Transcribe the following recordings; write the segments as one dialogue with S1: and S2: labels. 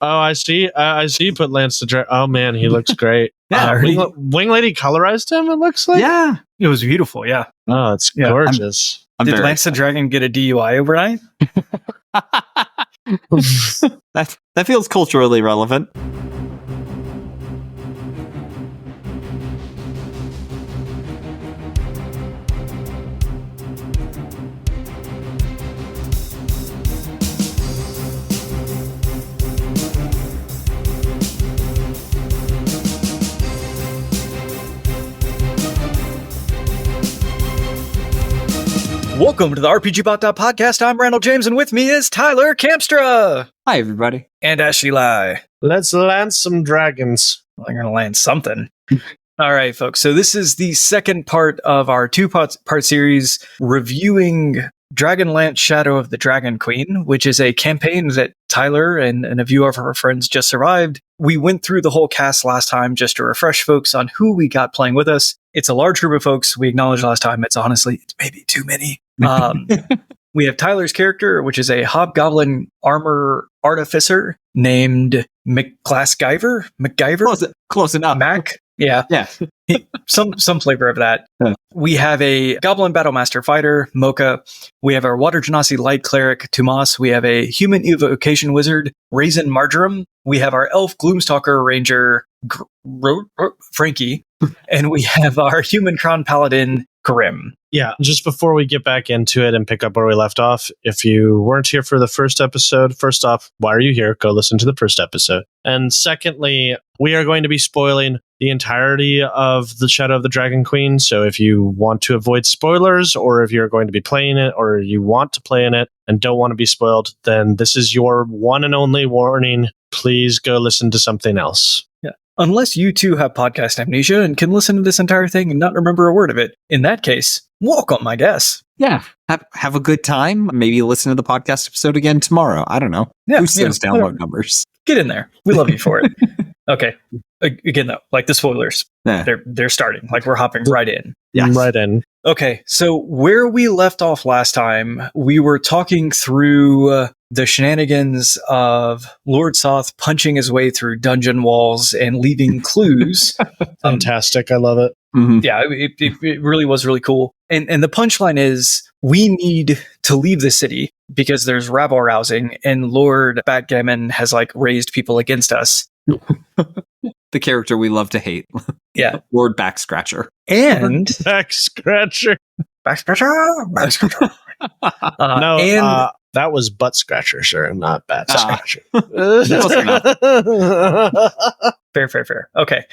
S1: Oh, I see. I see. You put Lance the Dragon. Oh man, he looks great.
S2: Yeah,
S1: Wing Lady colorized him. It looks like.
S2: Yeah, it was beautiful. Yeah.
S1: Oh, it's gorgeous.
S2: Did Lance the Dragon get a DUI overnight?
S3: That feels culturally relevant.
S2: Welcome to the RPGBOT.Podcast. I'm Randall James, and with me is Tyler Campstra.
S3: Hi, everybody.
S2: And Ashley Lai.
S1: Let's lance some dragons.
S2: Well, I'm going to land something. All right, folks. So this is the second part of our two-part series reviewing Dragonlance Shadow of the Dragon Queen, which is a campaign that Tyler and a few of our friends just survived. We went through the whole cast last time just to refresh folks on who we got playing with us. It's a large group of folks. We acknowledged last time it's maybe too many. We have Tyler's character, which is a hobgoblin armor artificer named MacGyver?
S3: Close enough.
S2: Mac? Yeah. Some flavor of that.
S3: Yeah.
S2: We have a goblin battlemaster fighter, Mocha. We have our water genasi light cleric, Tomas. We have a human evocation wizard, Raisin Marjoram. We have our elf gloomstalker ranger, Frankie. And we have our human crown paladin, Grim.
S1: Yeah, just before we get back into it and pick up where we left off, if you weren't here for the first episode, first off, why are you here? Go listen to the first episode. And secondly, we are going to be spoiling the entirety of the Shadow of the Dragon Queen. So if you want to avoid spoilers, or if you're going to be playing it, or you want to play in it and don't want to be spoiled, then this is your one and only warning. Please go listen to something else.
S2: Unless you too have podcast amnesia and can listen to this entire thing and not remember a word of it. In that case, welcome, I guess.
S3: Yeah. Have a good time. Maybe listen to the podcast episode again tomorrow. I don't know.
S2: Yeah,
S3: Boost those download numbers.
S2: Get in there. We love you for it. Okay. Again, though, like the spoilers, they're starting. Like we're hopping right in.
S1: Yeah, right in.
S2: Okay. So where we left off last time, we were talking through the shenanigans of Lord Soth punching his way through dungeon walls and leaving clues.
S1: Fantastic. I love it.
S3: Mm-hmm.
S2: Yeah, it really was really cool. And the punchline is, we need to leave the city because there's rabble rousing and Lord Backgammon has raised people against us.
S3: The character we love to hate.
S2: Yeah.
S3: Lord Backscratcher.
S2: And
S1: Backscratcher.
S2: Backscratcher.
S1: That was butt scratcher, sir, not bat scratcher.
S2: Fair. Okay.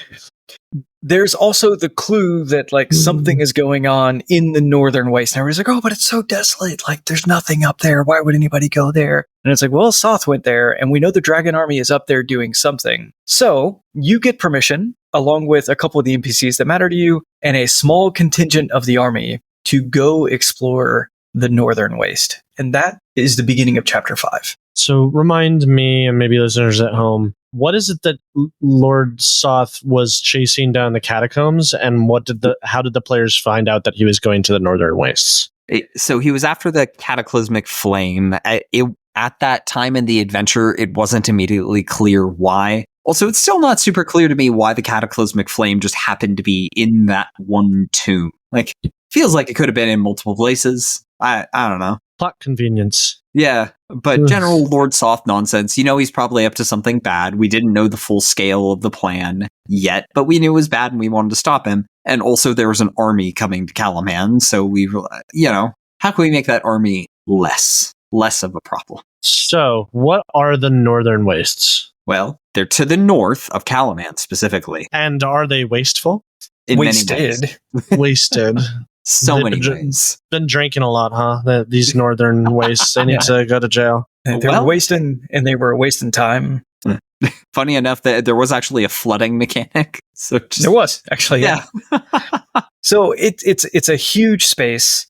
S2: There's also the clue that something is going on in the northern waste. And everybody's like, oh, but it's so desolate. There's nothing up there. Why would anybody go there? And it's like, well, Soth went there, and we know the dragon army is up there doing something. So you get permission, along with a couple of the NPCs that matter to you, and a small contingent of the army to go explore the northern waste. And that is the beginning of chapter 5.
S1: So remind me, and maybe listeners at home, what is it that Lord Soth was chasing down the catacombs, and how did the players find out that he was going to the northern wastes?
S3: So he was after the cataclysmic flame. At that time in the adventure, it wasn't immediately clear why. Also, it's still not super clear to me why the cataclysmic flame just happened to be in that one tomb. Feels like it could have been in multiple places. I don't know.
S1: Plot convenience.
S3: Yeah, but general Lord Soth nonsense. He's probably up to something bad. We didn't know the full scale of the plan yet, but we knew it was bad and we wanted to stop him. And also there was an army coming to Kalaman, so how can we make that army less of a problem?
S1: So, what are the northern wastes?
S3: Well, they're to the north of Kalaman specifically.
S1: And are they wasteful?
S3: In many ways.
S1: Wasted.
S3: So many ways.
S1: Been drinking a lot, huh? These northern wastes. They need to go to jail.
S2: They were wasting time.
S3: Funny enough, that there was actually a flooding mechanic. So
S2: there was actually, yeah. So it's a huge space.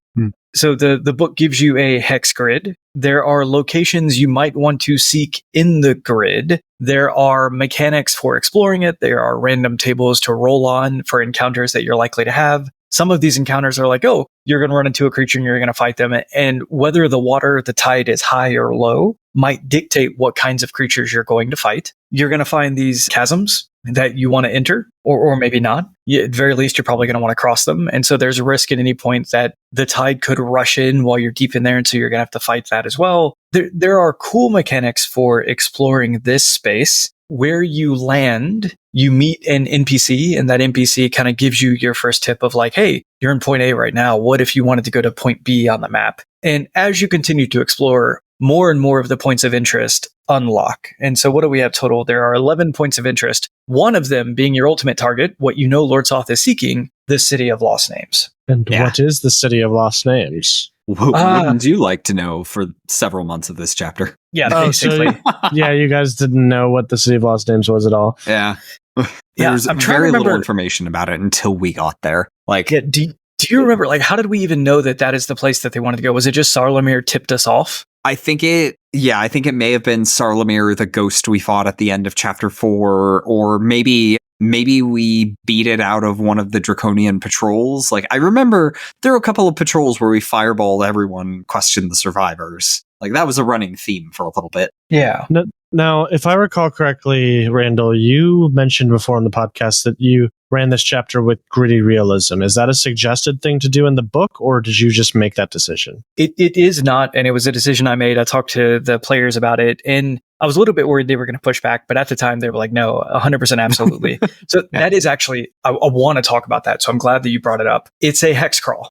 S2: So the book gives you a hex grid. There are locations you might want to seek in the grid. There are mechanics for exploring it. There are random tables to roll on for encounters that you're likely to have. some of these encounters are like, oh, you're going to run into a creature and you're going to fight them. And whether the water, the tide is high or low might dictate what kinds of creatures you're going to fight. You're going to find these chasms that you want to enter, or maybe not. At the very least, you're probably going to want to cross them. And so there's a risk at any point that the tide could rush in while you're deep in there. And so you're going to have to fight that as well. There are cool mechanics for exploring this space. Where you land, you meet an NPC, and that NPC kind of gives you your first tip of like, hey, you're in point A right now. What if you wanted to go to point B on the map? And as you continue to explore, more and more of the points of interest unlock. And so what do we have total? There are 11 points of interest. One of them being your ultimate target, what you know Lord Soth is seeking, the City of Lost Names.
S1: And what is the City of Lost Names?
S3: What wouldn't you like to know for several months of this chapter?
S2: Yeah, basically.
S1: Yeah, you guys didn't know what the City of Lost Names was at all.
S3: Yeah.
S2: Yeah,
S3: There's very little information about it until we got there. Like,
S2: yeah, do you remember, like, how did we even know that is the place that they wanted to go? Was it just Sarlamir tipped us off?
S3: I think it may have been Sarlamir, the ghost we fought at the end of chapter 4, or maybe we beat it out of one of the Draconian patrols. Like, I remember there were a couple of patrols where we fireballed everyone, questioned the survivors. Like, that was a running theme for a little bit.
S2: Yeah.
S1: Now, if I recall correctly, Randall, you mentioned before on the podcast that you ran this chapter with gritty realism. Is that a suggested thing to do in the book, or did you just make that decision?
S2: It is not, and it was a decision I made. I talked to the players about it, and I was a little bit worried they were going to push back, but at the time they were like, no, 100% absolutely. So that is actually, I want to talk about that. So I'm glad that you brought it up. It's a hex crawl.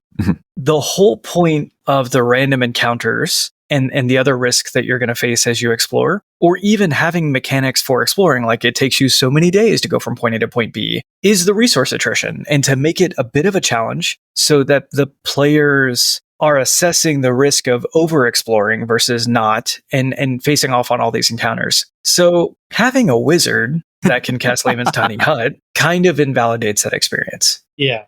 S2: The whole point of the random encounters and the other risks that you're going to face as you explore, or even having mechanics for exploring, like it takes you so many days to go from point A to point B, is the resource attrition. And to make it a bit of a challenge so that the players are assessing the risk of over-exploring versus not, and facing off on all these encounters. So having a wizard that can cast Layman's Tiny Hut kind of invalidates that experience.
S1: Yeah.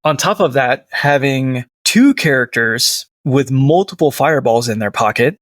S2: On top of that, having two characters with multiple fireballs in their pocket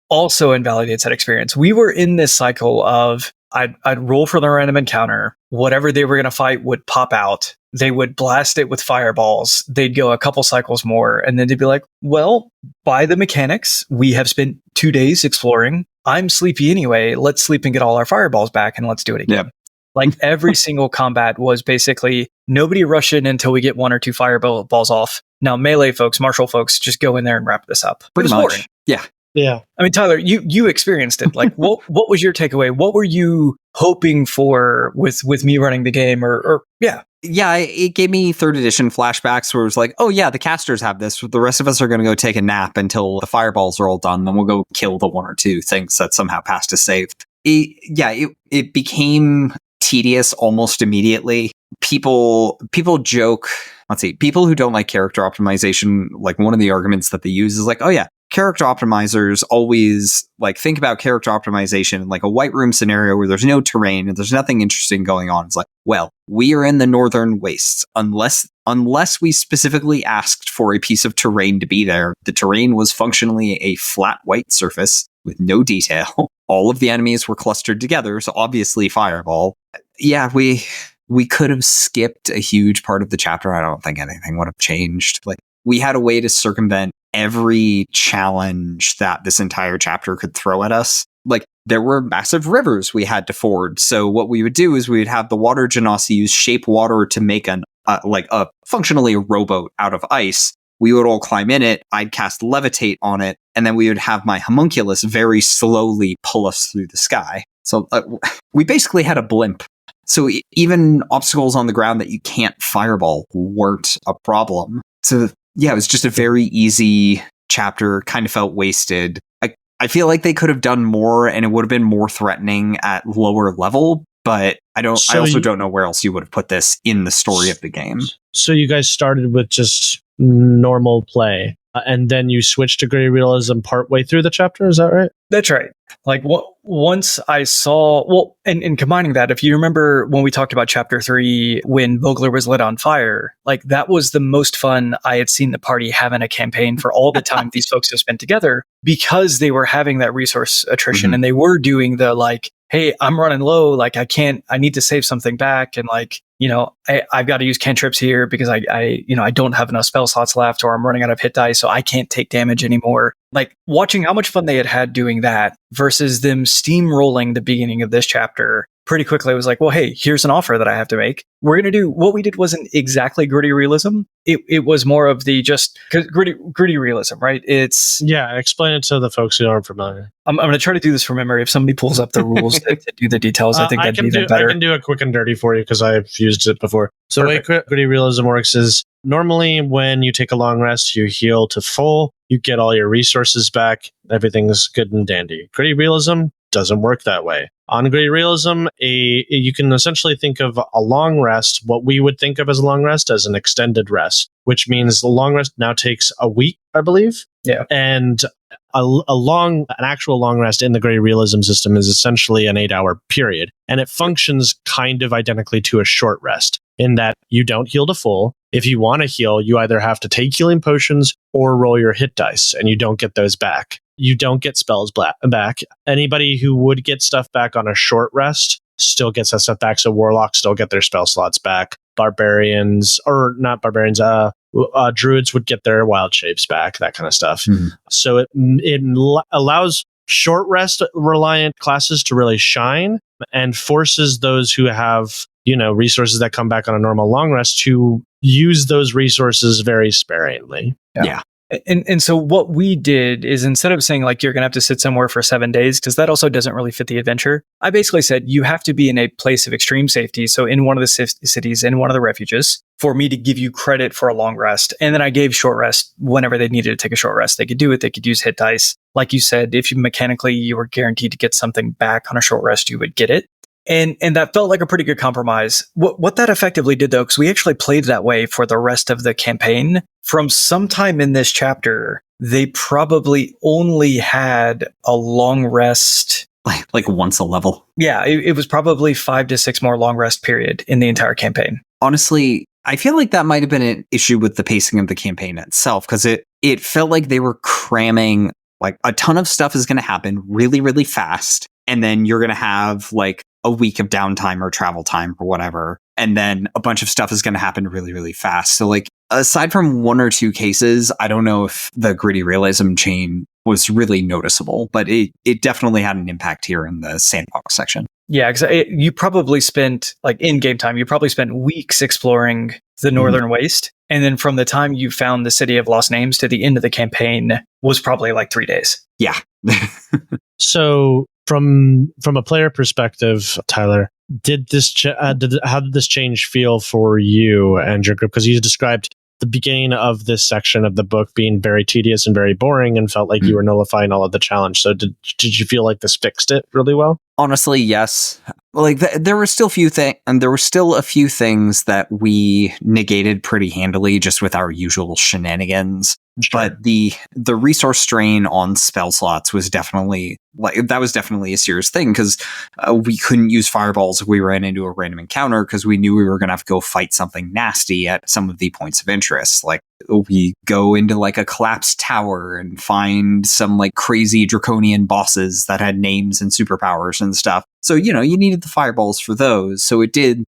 S2: also invalidates that experience. We were in this cycle of I'd roll for the random encounter. Whatever they were going to fight would pop out. They would blast it with fireballs. They'd go a couple cycles more, and then they'd be like, well, by the mechanics, we have spent 2 days exploring. I'm sleepy anyway. Let's sleep and get all our fireballs back, and let's do it again. Yep. Like every single combat was basically nobody rush in until we get 1 or 2 fireballs off. Now, melee folks, martial folks, just go in there and wrap this up.
S3: Pretty much.
S2: Boring.
S3: Yeah.
S2: I mean, Tyler, you experienced it. Like, what was your takeaway? What were you hoping for with me running the game? Or
S3: Yeah, it gave me 3rd edition flashbacks where it was like, oh yeah, the casters have this. The rest of us are going to go take a nap until the fireballs are all done. Then we'll go kill the 1 or 2 things that somehow passed us safe. It became tedious almost immediately. People joke. Let's see. People who don't like character optimization, like one of the arguments that they use is like, oh yeah, character optimizers always like think about character optimization in like a White Room scenario where there's no terrain and there's nothing interesting going on. It's like, well, we are in the Northern Wastes. Unless we specifically asked for a piece of terrain to be there, the terrain was functionally a flat white surface with no detail. All of the enemies were clustered together, so obviously fireball. Yeah, we could have skipped a huge part of the chapter. I don't think anything would have changed. Like, we had a way to circumvent every challenge that this entire chapter could throw at us. Like, there were massive rivers we had to ford. So what we would do is we would have the water genasi shape water to make a functionally a rowboat out of ice. We would all climb in it. I'd cast levitate on it, and then we would have my homunculus very slowly pull us through the sky. So we basically had a blimp. So even obstacles on the ground that you can't fireball weren't a problem. So yeah, it was just a very easy chapter. Kind of felt wasted. I feel like they could have done more, and it would have been more threatening at lower level. But I also don't know where else you would have put this in the story of the game.
S1: So you guys started with just normal play, and then you switched to gritty realism partway through the chapter. Is that right?
S2: That's right. Like once I saw, and combining that, if you remember when we talked about chapter 3, when Vogler was lit on fire, like that was the most fun I had seen the party have in a campaign for all the time these folks have spent together, because they were having that resource attrition and they were doing the like, hey, I'm running low. Like I need to save something back. And like, I've got to use cantrips here because I don't have enough spell slots left, or I'm running out of hit dice, so I can't take damage anymore. Like, watching how much fun they had doing that versus them steamrolling the beginning of this chapter pretty quickly. I was like, well, hey, here's an offer that I have to make. We're going to do what we did wasn't exactly gritty realism. It was more of the just gritty realism, right?
S1: Explain it to the folks who aren't familiar.
S2: I'm going to try to do this from memory. If somebody pulls up the rules to do the details, I think that'd be even better.
S1: I can do a quick and dirty for you because I've used it before. So Perfect. The way gritty realism works is normally when you take a long rest, you heal to full, you get all your resources back, everything's good and dandy. Gritty realism doesn't work that way. On gritty realism, you can essentially think of a long rest, what we would think of as a long rest, as an extended rest, which means the long rest now takes a week, I believe.
S2: Yeah.
S1: And an actual long rest in the gritty realism system is essentially an 8-hour period. And it functions kind of identically to a short rest in that you don't heal to full. If you want to heal, you either have to take healing potions or roll your hit dice, and you don't get those back. You don't get spells back. Anybody who would get stuff back on a short rest still gets that stuff back. So warlocks still get their spell slots back. Druids would get their wild shapes back, that kind of stuff. Mm-hmm. So it allows short rest reliant classes to really shine and forces those who have, resources that come back on a normal long rest to use those resources very sparingly.
S2: Yeah. And so what we did is, instead of saying like you're going to have to sit somewhere for 7 days, because that also doesn't really fit the adventure, I basically said you have to be in a place of extreme safety. So in one of the cities, in one of the refuges, for me to give you credit for a long rest. And then I gave short rest whenever they needed to take a short rest. They could do it. They could use hit dice. Like you said, if you were guaranteed to get something back on a short rest, you would get it. And that felt like a pretty good compromise. What that effectively did, though, because we actually played that way for the rest of the campaign, from sometime in this chapter, they probably only had a long rest.
S3: Like once a level.
S2: Yeah, it was probably 5 to 6 more long rest period in the entire campaign.
S3: Honestly, I feel like that might have been an issue with the pacing of the campaign itself, because it felt like they were cramming, like, a ton of stuff is going to happen really, really fast. And then you're going to have like a week of downtime or travel time or whatever. And then a bunch of stuff is going to happen really, really fast. So like, aside from 1 or 2 cases, I don't know if the gritty realism chain was really noticeable, but it definitely had an impact here in the sandbox section.
S2: Yeah, because you probably spent, like, in game time, you probably spent weeks exploring the Northern Waste. And then from the time you found the City of Lost Names to the end of the campaign was probably like 3 days.
S3: Yeah.
S1: So from a player perspective, Tyler, how did this change feel for you and your group? Because you described the beginning of this section of the book being very tedious and very boring, and felt like you were nullifying all of the challenge. So did you feel like this fixed it really well?
S3: Honestly, yes. Like there were still a few things that we negated pretty handily just with our usual shenanigans. Sure. But the resource strain on spell slots was definitely a serious thing, because we couldn't use fireballs if we ran into a random encounter, because we knew we were going to have to go fight something nasty at some of the points of interest. Like, we go into like a collapsed tower and find some like crazy draconian bosses that had names and superpowers and stuff. So, you needed the fireballs for those. So it did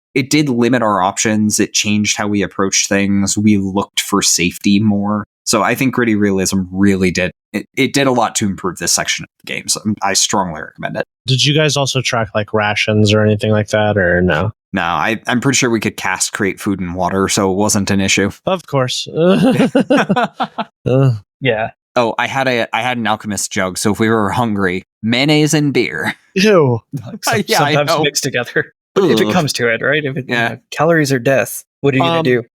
S3: limit our options. It changed how we approached things. We looked for safety more. So I think gritty realism really did. It did a lot to improve this section of the game. So I strongly recommend it.
S1: Did you guys also track like rations or anything like that, or no?
S3: No, I'm pretty sure we could create food and water, so it wasn't an issue.
S1: Of course.
S2: Yeah.
S3: Oh, I had an alchemist jug, so if we were hungry, mayonnaise and beer.
S1: Ew.
S2: Sometimes mixed together. But if it comes to it, right? Calories are death. What are you going to do?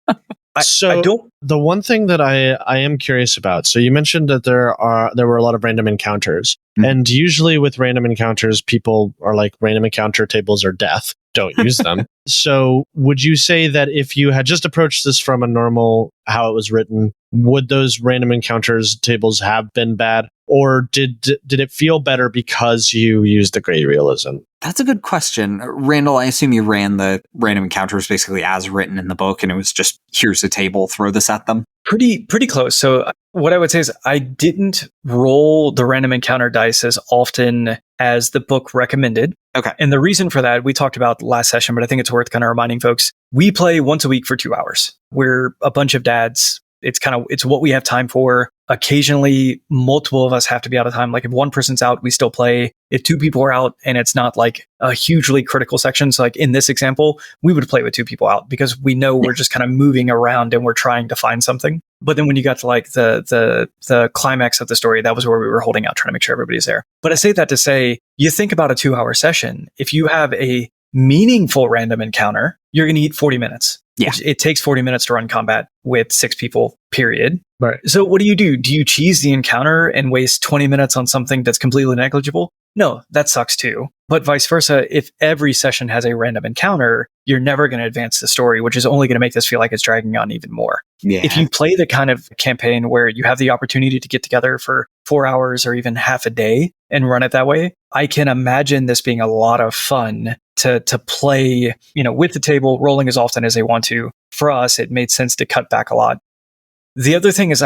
S1: The one thing that I am curious about, so you mentioned that there were a lot of random encounters, and usually with random encounters, people are like, random encounter tables are death. Don't use them. So would you say that if you had just approached this from a normal, how it was written, would those random encounters tables have been bad? Or did it feel better because you used the gritty realism?
S3: That's a good question. Randall, I assume you ran the random encounters basically as written in the book, and it was just, here's a table, throw this at them?
S2: Pretty close. So what I would say is I didn't roll the random encounter dice as often as the book recommended.
S3: Okay.
S2: And the reason for that, we talked about last session, but I think it's worth kind of reminding folks. We play once a week for 2 hours. We're a bunch of dads. It's what we have time for. Occasionally, multiple of us have to be out of time. Like if one person's out, we still play. If 2 people are out and it's not like a hugely critical section, so like in this example, we would play with 2 people out because we know we're just kind of moving around and we're trying to find something. But then when you got to like the climax of the story, that was where we were holding out, trying to make sure everybody's there. But I say that to say, you think about a 2-hour session. If you have a meaningful random encounter, you're going to eat 40 minutes.
S3: Yeah.
S2: It takes 40 minutes to run combat with 6 people, period.
S1: Right.
S2: So what do? Do you cheese the encounter and waste 20 minutes on something that's completely negligible? No, that sucks too. But vice versa, if every session has a random encounter, you're never going to advance the story, which is only going to make this feel like it's dragging on even more.
S3: Yeah.
S2: If you play the kind of campaign where you have the opportunity to get together for 4 hours or even half a day and run it that way, I can imagine this being a lot of fun to play, with the table, rolling as often as they want to. For us, it made sense to cut back a lot. The other thing is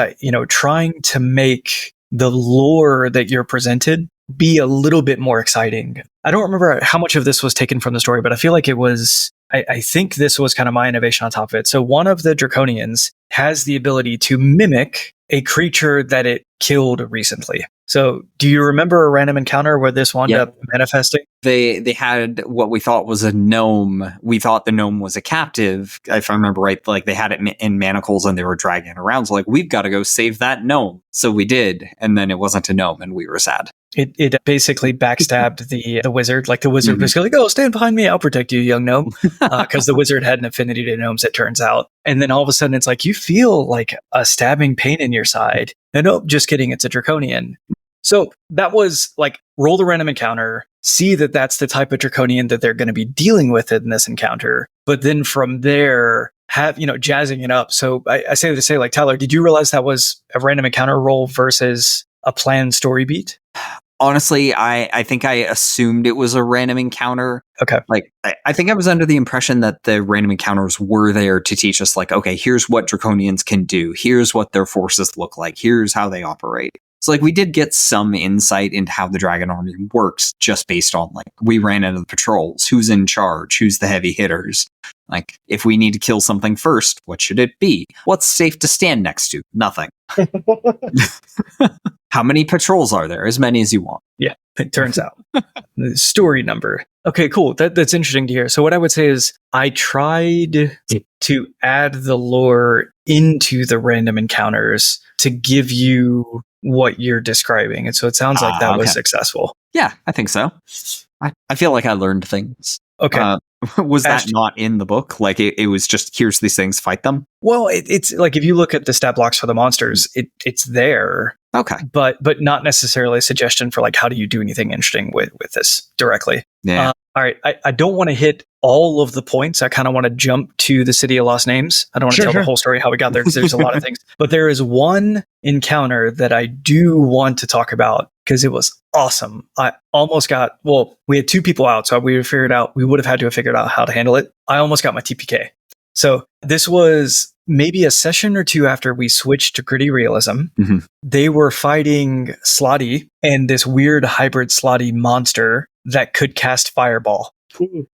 S2: trying to make the lore that you're presented be a little bit more exciting. I don't remember how much of this was taken from the story, but I feel like it was, I think this was kind of my innovation on top of it. So one of the Draconians has the ability to mimic a creature that it killed recently. So do you remember a random encounter where this wound up manifesting?
S3: They had what we thought was a gnome. We thought the gnome was a captive, if I remember right. Like they had it in manacles and they were dragging it around. So like, we've got to go save that gnome. So we did. And then it wasn't a gnome and we were sad.
S2: It basically backstabbed the wizard. Like the wizard was like, "Oh, stand behind me. I'll protect you, young gnome." Because the wizard had an affinity to gnomes, it turns out. And then all of a sudden it's like, you feel like a stabbing pain in your side. And nope, just kidding. It's a Draconian. So that was like, roll the random encounter, see that that's the type of Draconian that they're going to be dealing with in this encounter. But then from there, have, jazzing it up. So I say to say, like, Tyler, did you realize that was a random encounter roll versus a planned story beat?
S3: Honestly, I think I assumed it was a random encounter.
S2: Okay.
S3: Like, I think I was under the impression that the random encounters were there to teach us, like, okay, here's what Draconians can do. Here's what their forces look like. Here's how they operate. So, like, we did get some insight into how the Dragon Army works just based on, like, we ran into the patrols. Who's in charge? Who's the heavy hitters? Like, if we need to kill something first, what should it be? What's safe to stand next to? Nothing. How many patrols are there? As many as you want.
S2: Yeah, it turns out. The story number. Okay, cool. That's interesting to hear. So what I would say is I tried to add the lore into the random encounters to give you what you're describing. And so it sounds like that was successful.
S3: Yeah, I think so. I feel like I learned things.
S2: Okay.
S3: Was that not in the book? Like it was just, here's these things, fight them?
S2: Well, it's like if you look at the stat blocks for the monsters, it's there.
S3: Okay.
S2: But not necessarily a suggestion for like, how do you do anything interesting with this directly?
S3: Yeah.
S2: All right. I don't want to hit all of the points. I kind of want to jump to the City of Lost Names. I don't want to tell the whole story how we got there because there's a lot of things. But there is one encounter that I do want to talk about because it was awesome. I almost got, we had 2 people out, so we would have figured out how to handle it. I almost got my TPK. So this was maybe a session or 2 after we switched to gritty realism.
S3: Mm-hmm.
S2: They were fighting Slotty and this weird hybrid Slotty monster that could cast Fireball.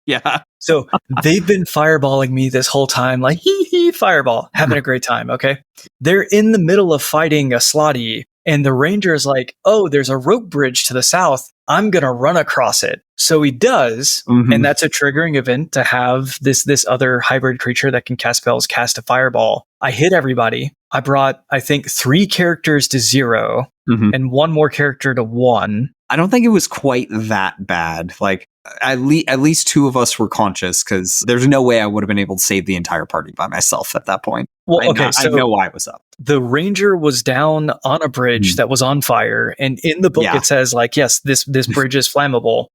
S3: Yeah.
S2: So they've been fireballing me this whole time, like, hee, fireball, having a great time, okay? They're in the middle of fighting a Slotty, and the ranger is like, oh, there's a rope bridge to the south. I'm going to run across it. So he does, and that's a triggering event to have this other hybrid creature that can cast spells cast a fireball. I hit everybody. I brought, I think, 3 characters to 0 and 1 more character to 1.
S3: I don't think it was quite that bad. Like, at least 2 of us were conscious because there's no way I would have been able to save the entire party by myself at that point.
S2: Well,
S3: I know I was up.
S2: The ranger was down on a bridge that was on fire, and in the book it says, like, yes, this bridge is flammable.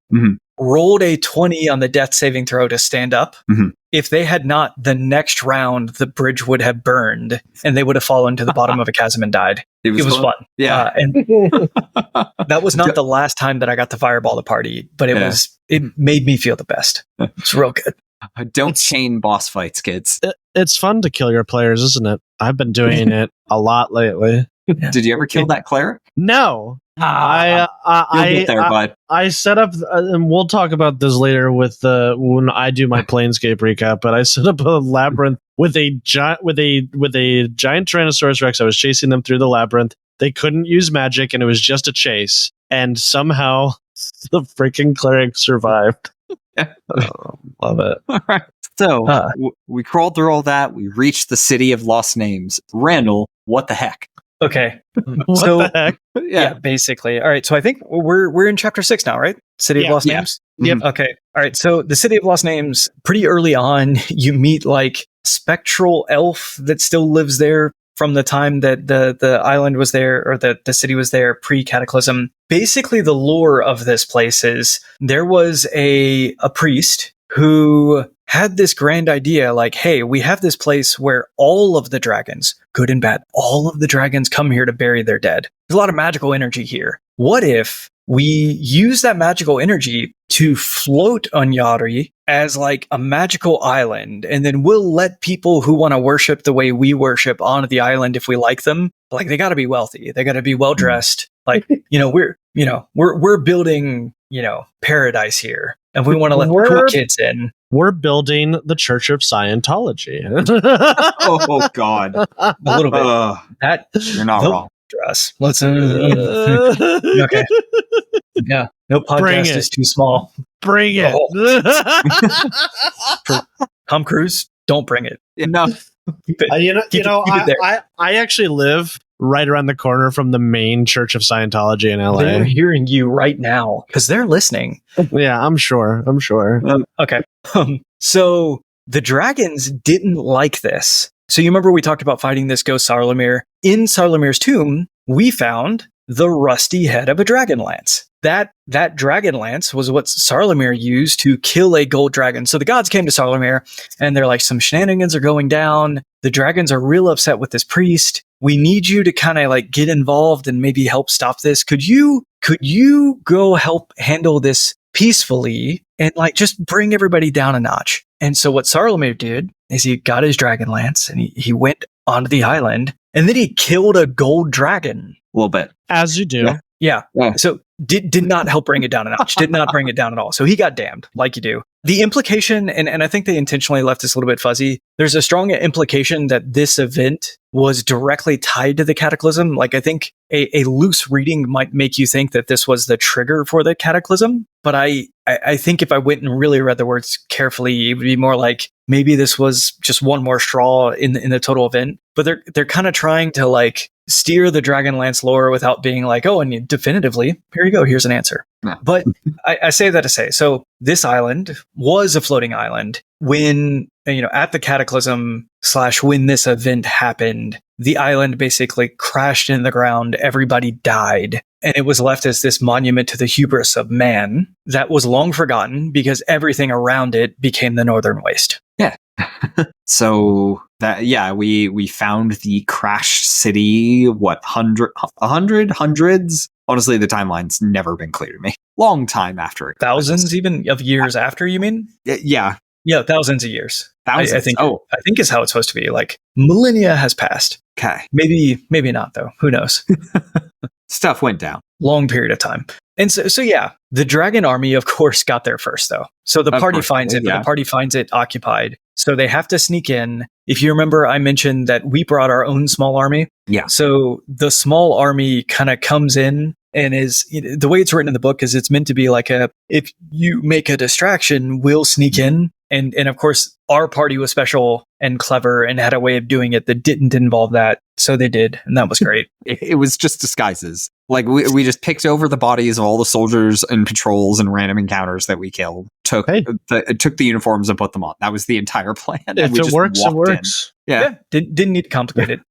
S2: Rolled a 20 on the death saving throw to stand up. If they had not, the next round the bridge would have burned and they would have fallen to the bottom of a chasm and died. It was fun.
S3: Yeah.
S2: And that was not the last time that I got to fireball the party, but it made me feel the best. It's real good.
S3: Don't chain boss fights, kids.
S1: It's fun to kill your players, isn't it? I've been doing it a lot lately.
S3: Did you ever kill that cleric?
S1: No.
S3: You'll get there, bud.
S1: I set up, and we'll talk about this later with when I do my Planescape recap. But I set up a labyrinth with a giant Tyrannosaurus Rex. I was chasing them through the labyrinth. They couldn't use magic, and it was just a chase. And somehow the freaking cleric survived. Love it.
S3: All right. So we crawled through all that. We reached the City of Lost Names. Randall, what the heck?
S2: Okay.
S1: What the heck?
S2: Yeah, basically. All right. So I think we're in chapter 6 now, right? City of Lost Names.
S1: Yep.
S2: Okay. All right. So the City of Lost Names, pretty early on, you meet like spectral elf that still lives there from the time that the island was there, or the city was there pre-cataclysm. Basically, the lore of this place is there was a priest who had this grand idea, like, hey, we have this place where all of the dragons, good and bad, all of the dragons come here to bury their dead. There's a lot of magical energy here. What if we use that magical energy to float Unyari as like a magical island, and then we'll let people who want to worship the way we worship onto the island if we like them. Like, they got to be wealthy, they got to be well dressed. Like, we're building, paradise here, and we want to let the cool kids in.
S1: We're building the Church of Scientology.
S3: Oh God,
S2: a little bit. That
S3: you're not wrong.
S2: Dress. Let's okay. Yeah, no podcast is too small.
S1: Bring it.
S2: For Tom Cruise, don't bring it.
S3: No.
S2: Keep it.
S1: I actually live right around the corner from the main Church of Scientology in LA.
S2: They're hearing you right now because they're listening.
S1: Yeah, I'm sure.
S2: Okay. So the dragons didn't like this. So you remember we talked about fighting this ghost Sarlamir. In Sarlamir's tomb, we found the rusty head of a Dragonlance. That Dragonlance was what Sarlamir used to kill a gold dragon. So the gods came to Sarlamir and they're like, some shenanigans are going down. The dragons are real upset with this priest. We need you to kind of like get involved and maybe help stop this. Could you go help handle this peacefully and like just bring everybody down a notch? And so what Sarlamir did is he got his Dragonlance and he went onto the island, and then he killed a gold dragon.
S3: A little bit.
S1: As you do.
S2: Yeah. So did not help bring it down a notch. Did not bring it down at all. So he got damned, like you do. The implication, and I think they intentionally left this a little bit fuzzy, there's a strong implication that this event was directly tied to the cataclysm. Like, I think a loose reading might make you think that this was the trigger for the cataclysm. But I think if I went and really read the words carefully, it would be more like maybe this was just one more straw in the total event. But they're kind of trying to like steer the Dragonlance lore without being like, oh, and definitively, here you go, here's an answer. Yeah. But I say that to say, so this island was a floating island when, at the cataclysm / when this event happened, the island basically crashed in the ground, everybody died, and it was left as this monument to the hubris of man that was long forgotten because everything around it became the Northern Waste.
S3: Yeah. So we found the crashed city, hundreds? Honestly, the timeline's never been clear to me. Long time after it.
S2: Thousands even of years after, you mean?
S3: Yeah.
S2: Yeah, thousands of years.
S3: Thousands.
S2: I think is how it's supposed to be. Like, millennia has passed.
S3: Okay.
S2: Maybe not though. Who knows?
S3: Stuff went down.
S2: Long period of time. And so yeah, the dragon army, of course, got there first though. So the party finds it, but the party finds it occupied. So they have to sneak in. If you remember, I mentioned that we brought our own small army.
S3: Yeah.
S2: So the small army kind of comes in and is, the way it's written in the book is it's meant to be like if you make a distraction, we'll sneak in. And of course, our party was special and clever and had a way of doing it that didn't involve that. So they did. And that was great.
S3: It was just disguises. Like we just picked over the bodies of all the soldiers and patrols and random encounters that we killed. Took the uniforms and put them on. That was the entire plan.
S1: If it works, it works.
S3: Yeah.
S2: Didn't need to complicate it.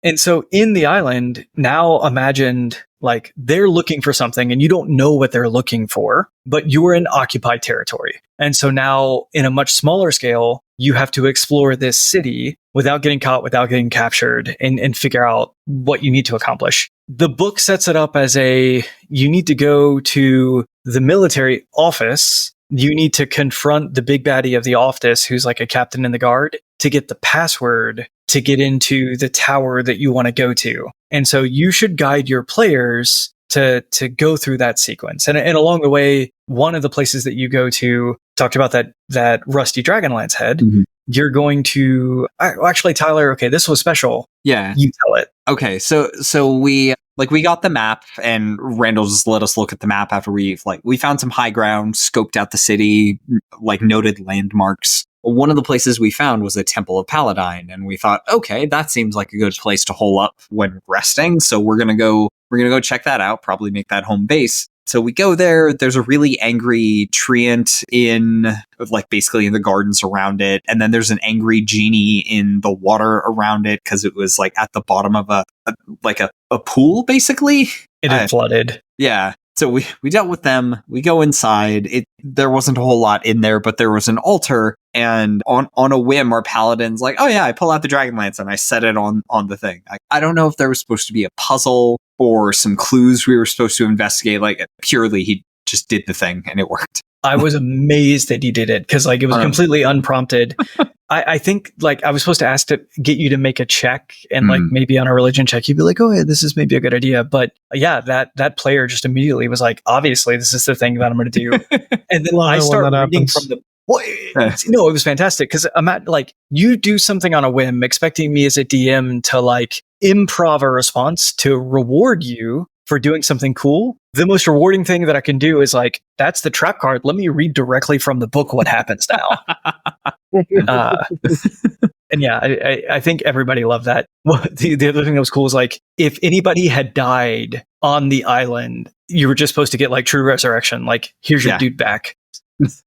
S2: And so in the island, now imagined like they're looking for something and you don't know what they're looking for, but you're in occupied territory. And so now in a much smaller scale, you have to explore this city without getting caught, without getting captured, and figure out what you need to accomplish. The book sets it up as you need to go to the military office. You need to confront the big baddie of the office, who's like a captain in the guard, to get the password to get into the tower that you want to go to. And so you should guide your players to go through that sequence. And along the way, one of the places that you go to, talked about that rusty Dragonlance head.
S3: Mm-hmm.
S2: You're going to actually, Tyler. Okay, this was special.
S3: Yeah,
S2: you tell it.
S3: Okay, so we got the map, and Randall just let us look at the map after we found some high ground, scoped out the city, noted landmarks. One of the places we found was a Temple of Paladine, and we thought, okay, that seems like a good place to hole up when resting. So we're gonna go check that out. Probably make that home base. So we go there. There's a really angry treant basically in the gardens around it. And then there's an angry genie in the water around it because it was at the bottom of a pool, basically.
S2: It had flooded.
S3: Yeah. So we dealt with them. We go inside. There wasn't a whole lot in there, but there was an altar. And on a whim, our paladin's like, oh yeah, I pull out the Dragonlance and I set it on the thing. I don't know if there was supposed to be a puzzle or some clues we were supposed to investigate. Purely, he just did the thing and it worked.
S2: I was amazed that he did it because it was completely unprompted. I think I was supposed to ask to get you to make a check and maybe on a religion check, you'd be like, oh yeah, this is maybe a good idea. But yeah, that player just immediately was like, obviously this is the thing that I'm going to do. And then I start reading from the, no, it was fantastic because I'm at you do something on a whim, expecting me as a DM to improv a response to reward you for doing something cool. The most rewarding thing that I can do is that's the trap card. Let me read directly from the book what happens now. And yeah, I think everybody loved that. The other thing that was cool is if anybody had died on the island, you were just supposed to get true resurrection. Here's your dude back.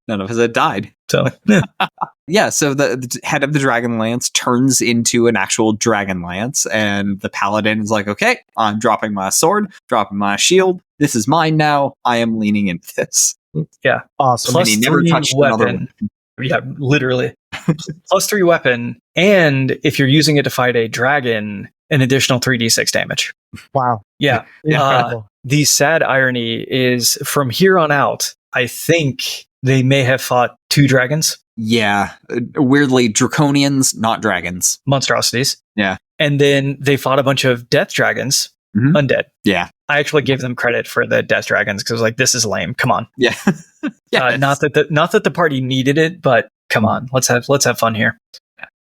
S3: None of us had died.
S2: So
S3: yeah, so the head of the Dragonlance turns into an actual Dragonlance, and the paladin is like, okay, I'm dropping my sword, dropping my shield. This is mine now. I am leaning into this.
S2: Yeah.
S1: Awesome.
S2: Plus
S3: and he never touched another
S2: weapon. Yeah, literally. Plus 3 weapon. And if you're using it to fight a dragon, an additional 3d6 damage.
S1: Wow.
S2: Yeah. The sad irony is from here on out, I think they may have fought 2 dragons.
S3: Yeah. Weirdly, draconians, not dragons.
S2: Monstrosities.
S3: Yeah.
S2: And then they fought a bunch of death dragons. Undead.
S3: Yeah.
S2: I actually gave them credit for the death dragons because I was like, this is lame. Come on.
S3: Yeah.
S2: Yes. Not that the party needed it, but come on, let's have fun here.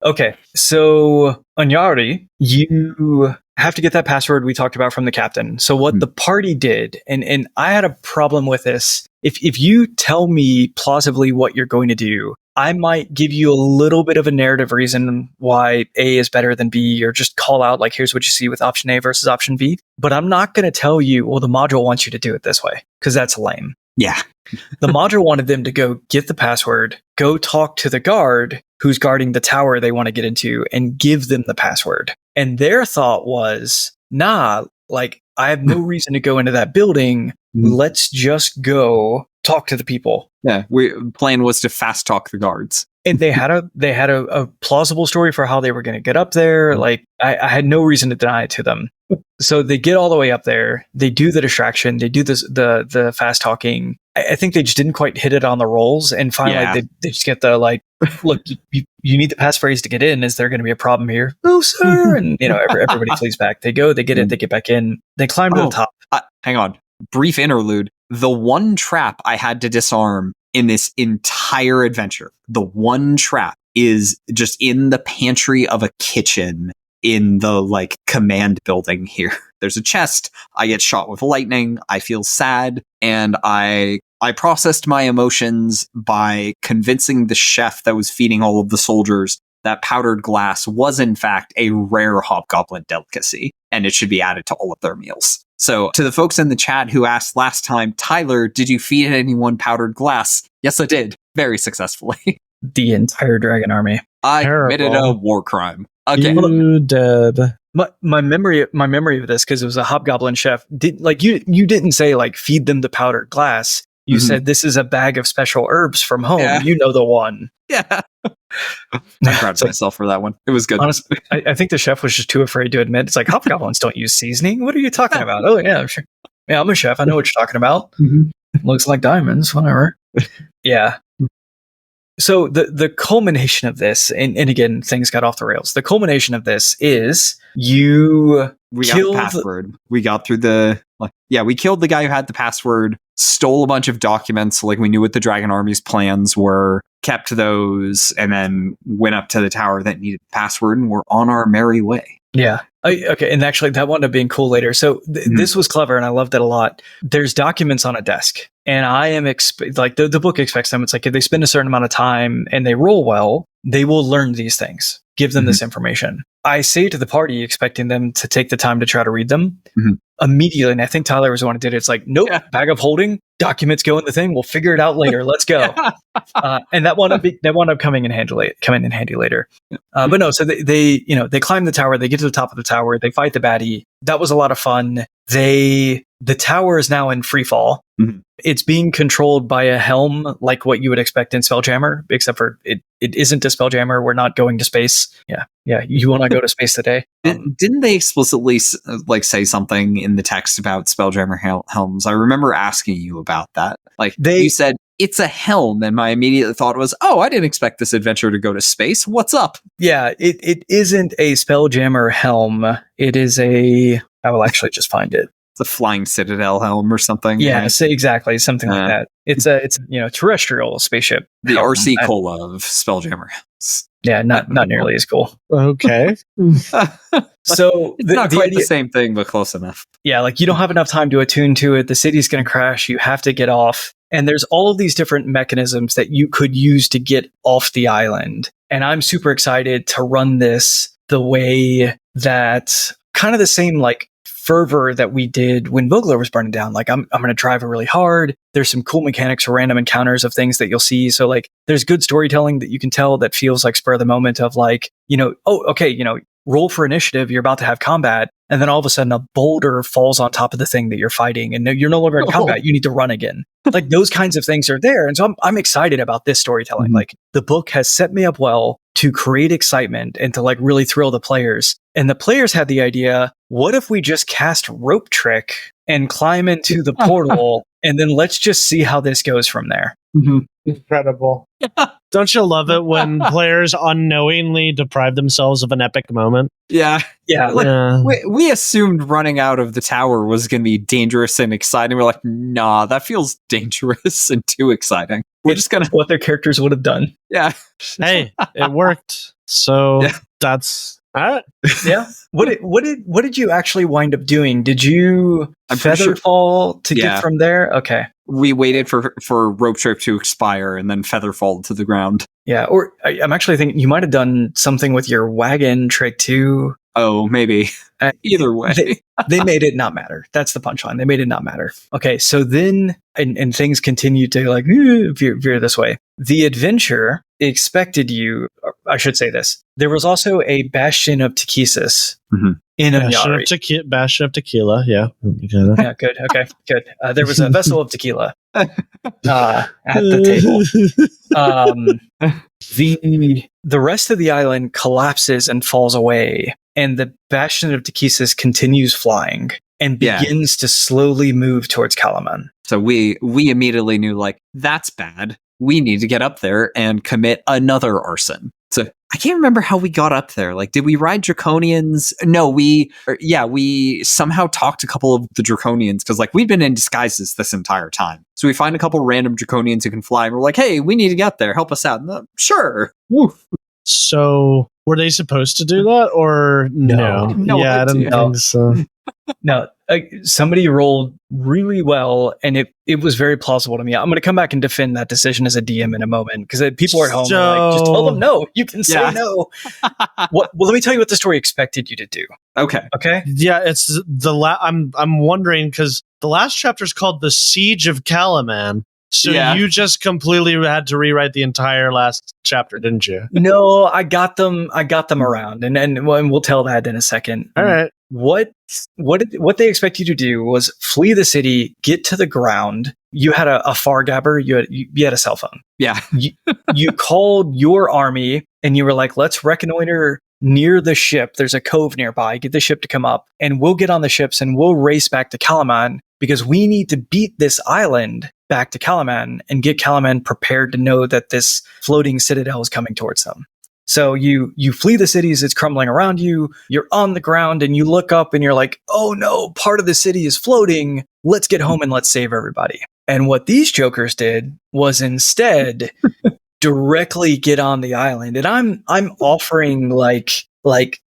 S2: Okay, so Anyari, you have to get that password we talked about from the captain. So what the party did, and I had a problem with this. If you tell me plausibly what you're going to do, I might give you a little bit of a narrative reason why A is better than B, or just call out here's what you see with option A versus option B. But I'm not going to tell you, well, the module wants you to do it this way, because that's lame.
S3: Yeah.
S2: The module wanted them to go get the password, go talk to the guard who's guarding the tower they want to get into, and give them the password. And their thought was, nah, I have no reason to go into that building. Let's just go talk to the people.
S3: Yeah, plan was to fast talk the guards.
S2: And they had a plausible story for how they were going to get up there. I had no reason to deny it to them. So they get all the way up there. They do the distraction. They do the fast talking. I think they just didn't quite hit it on the rolls. And finally, they just get the look, you need the passphrase to get in. Is there going to be a problem here? No, sir. And everybody flees back. They go. They get it. They get back in. They climb to the top.
S3: Hang on. Brief interlude. The one trap I had to disarm in this entire adventure, the one trap is just in the pantry of a kitchen in the command building here. There's a chest. I get shot with lightning. I feel sad. And I processed my emotions by convincing the chef that was feeding all of the soldiers that powdered glass was in fact a rare hobgoblin delicacy, and it should be added to all of their meals. So to the folks in the chat who asked last time, Tyler, did you feed anyone powdered glass? Yes, I did. Very successfully.
S2: The entire dragon army.
S3: I committed a war crime. Okay.
S1: You did.
S2: My memory of this, because it was a hobgoblin chef, you didn't say feed them the powdered glass. You said this is a bag of special herbs from home. Yeah. You know the one.
S3: Yeah. I'm proud of myself for that one. It was good.
S2: Honestly, I think the chef was just too afraid to admit. It's hobgoblins don't use seasoning. What are you talking about? Oh yeah, sure. Yeah, I'm a chef. I know what you're talking about. Looks like diamonds. Whatever. Yeah. So the culmination of this, and again, things got off the rails. The culmination of this is we
S3: got the password. We got through we killed the guy who had the password, stole a bunch of documents, like we knew what the Dragon Army's plans were, kept those, and then went up to the tower that needed the password, and we're on our merry way.
S2: Yeah. Okay. And actually, that wound up being cool later. So this was clever, and I loved it a lot. There's documents on a desk, and I am the book expects them. It's like if they spend a certain amount of time and they roll well, they will learn these things. Give them this information. I say to the party, expecting them to take the time to try to read them immediately. And I think Tyler was the one who did it. It's like, nope, bag of holding, documents go in the thing. We'll figure it out later. Let's go. And that wound up coming in handy later. But no, so they climb the tower. They get to the top of the tower. They fight the baddie. That was a lot of fun. The tower is now in free fall. It's being controlled by a helm, like what you would expect in Spelljammer, except for it isn't a Spelljammer. We're not going to space. Yeah. You want to go to space today?
S3: Didn't they explicitly say something in the text about Spelljammer helms? I remember asking you about that. You said it's a helm, and my immediate thought was, oh, I didn't expect this adventure to go to space. What's up?
S2: Yeah, it isn't a Spelljammer helm. It is I will actually just find it.
S3: It's a flying citadel helm or something.
S2: Yeah, exactly. Something like that. It's a terrestrial spaceship.
S3: The RC Cola of Spelljammer.
S2: Yeah, not nearly as cool.
S1: Okay.
S2: So
S3: it's not quite the same thing, but close enough.
S2: Yeah, you don't have enough time to attune to it. The city's going to crash. You have to get off. And there's all of these different mechanisms that you could use to get off the island. And I'm super excited to run this the way that kind of the same fervor that we did when Vogler was burning down. I'm going to drive it really hard. There's some cool mechanics or random encounters of things that you'll see. So there's good storytelling that you can tell that feels like spur of the moment of roll for initiative. You're about to have combat. And then all of a sudden a boulder falls on top of the thing that you're fighting and you're no longer in combat. You need to run again. Those kinds of things are there. And so I'm excited about this storytelling. The book has set me up well to create excitement and to really thrill the players. And the players had the idea, what if we just cast Rope Trick and climb into the portal and then let's just see how this goes from there.
S1: Incredible. Don't you love it when players unknowingly deprive themselves of an epic moment?
S3: Yeah. We assumed running out of the tower was going to be dangerous and exciting. We're like, nah, that feels dangerous and too exciting. We're just going to...
S2: what their characters would have done.
S3: Yeah.
S1: Hey, it worked. So that's... all right.
S2: Yeah. What did you actually wind up doing? Did you feather fall to get from there? Okay.
S3: We waited for Rope Trick to expire and then feather fall to the ground.
S2: Yeah. Or I'm actually thinking you might have done something with your wagon trick too.
S3: Oh, maybe. Either way.
S2: They made it not matter. That's the punchline. They made it not matter. Okay. So then, and things continue to veer this way. The adventure expected you, I should say this. There was also a bastion of Takesis in Amyari.
S1: Bastion of tequila, yeah.
S2: Yeah, good. Okay, good. There was a vessel of tequila at the table. The rest of the island collapses and falls away, and the bastion of Takesis continues flying and begins to slowly move towards Kalaman.
S3: So we immediately knew, that's bad. We need to get up there and commit another arson. So I can't remember how we got up there. Did we ride Draconians? No, we somehow talked a couple of the Draconians because we've been in disguises this entire time. So we find a couple random Draconians who can fly and we're like, hey, we need to get there. Help us out. Sure. Woof.
S1: So were they supposed to do that or no? Yeah, I don't think so.
S2: No, somebody rolled really well, and it was very plausible to me. I'm going to come back and defend that decision as a DM in a moment because people are at home just tell them no. You can say no. Well, let me tell you what the story expected you to do.
S3: Okay.
S1: Yeah, it's I'm wondering because the last chapter is called The Siege of Kalaman. So you just completely had to rewrite the entire last chapter, didn't you?
S2: No, I got them around, and we'll tell that in a second.
S1: All right.
S2: What they expect you to do was flee the city, get to the ground. You had a Fargabber, you had a cell phone.
S3: Yeah.
S2: you called your army and you were like, let's reconnoiter near the ship. There's a cove nearby. Get the ship to come up and we'll get on the ships and we'll race back to Kalaman because we need to beat this island back to Kalaman and get Kalaman prepared to know that this floating citadel is coming towards them. So you flee the cities, it's crumbling around you, you're on the ground, and you look up and you're like, oh no, part of the city is floating. Let's get home and let's save everybody. And what these jokers did was instead directly get on the island. And I'm offering like,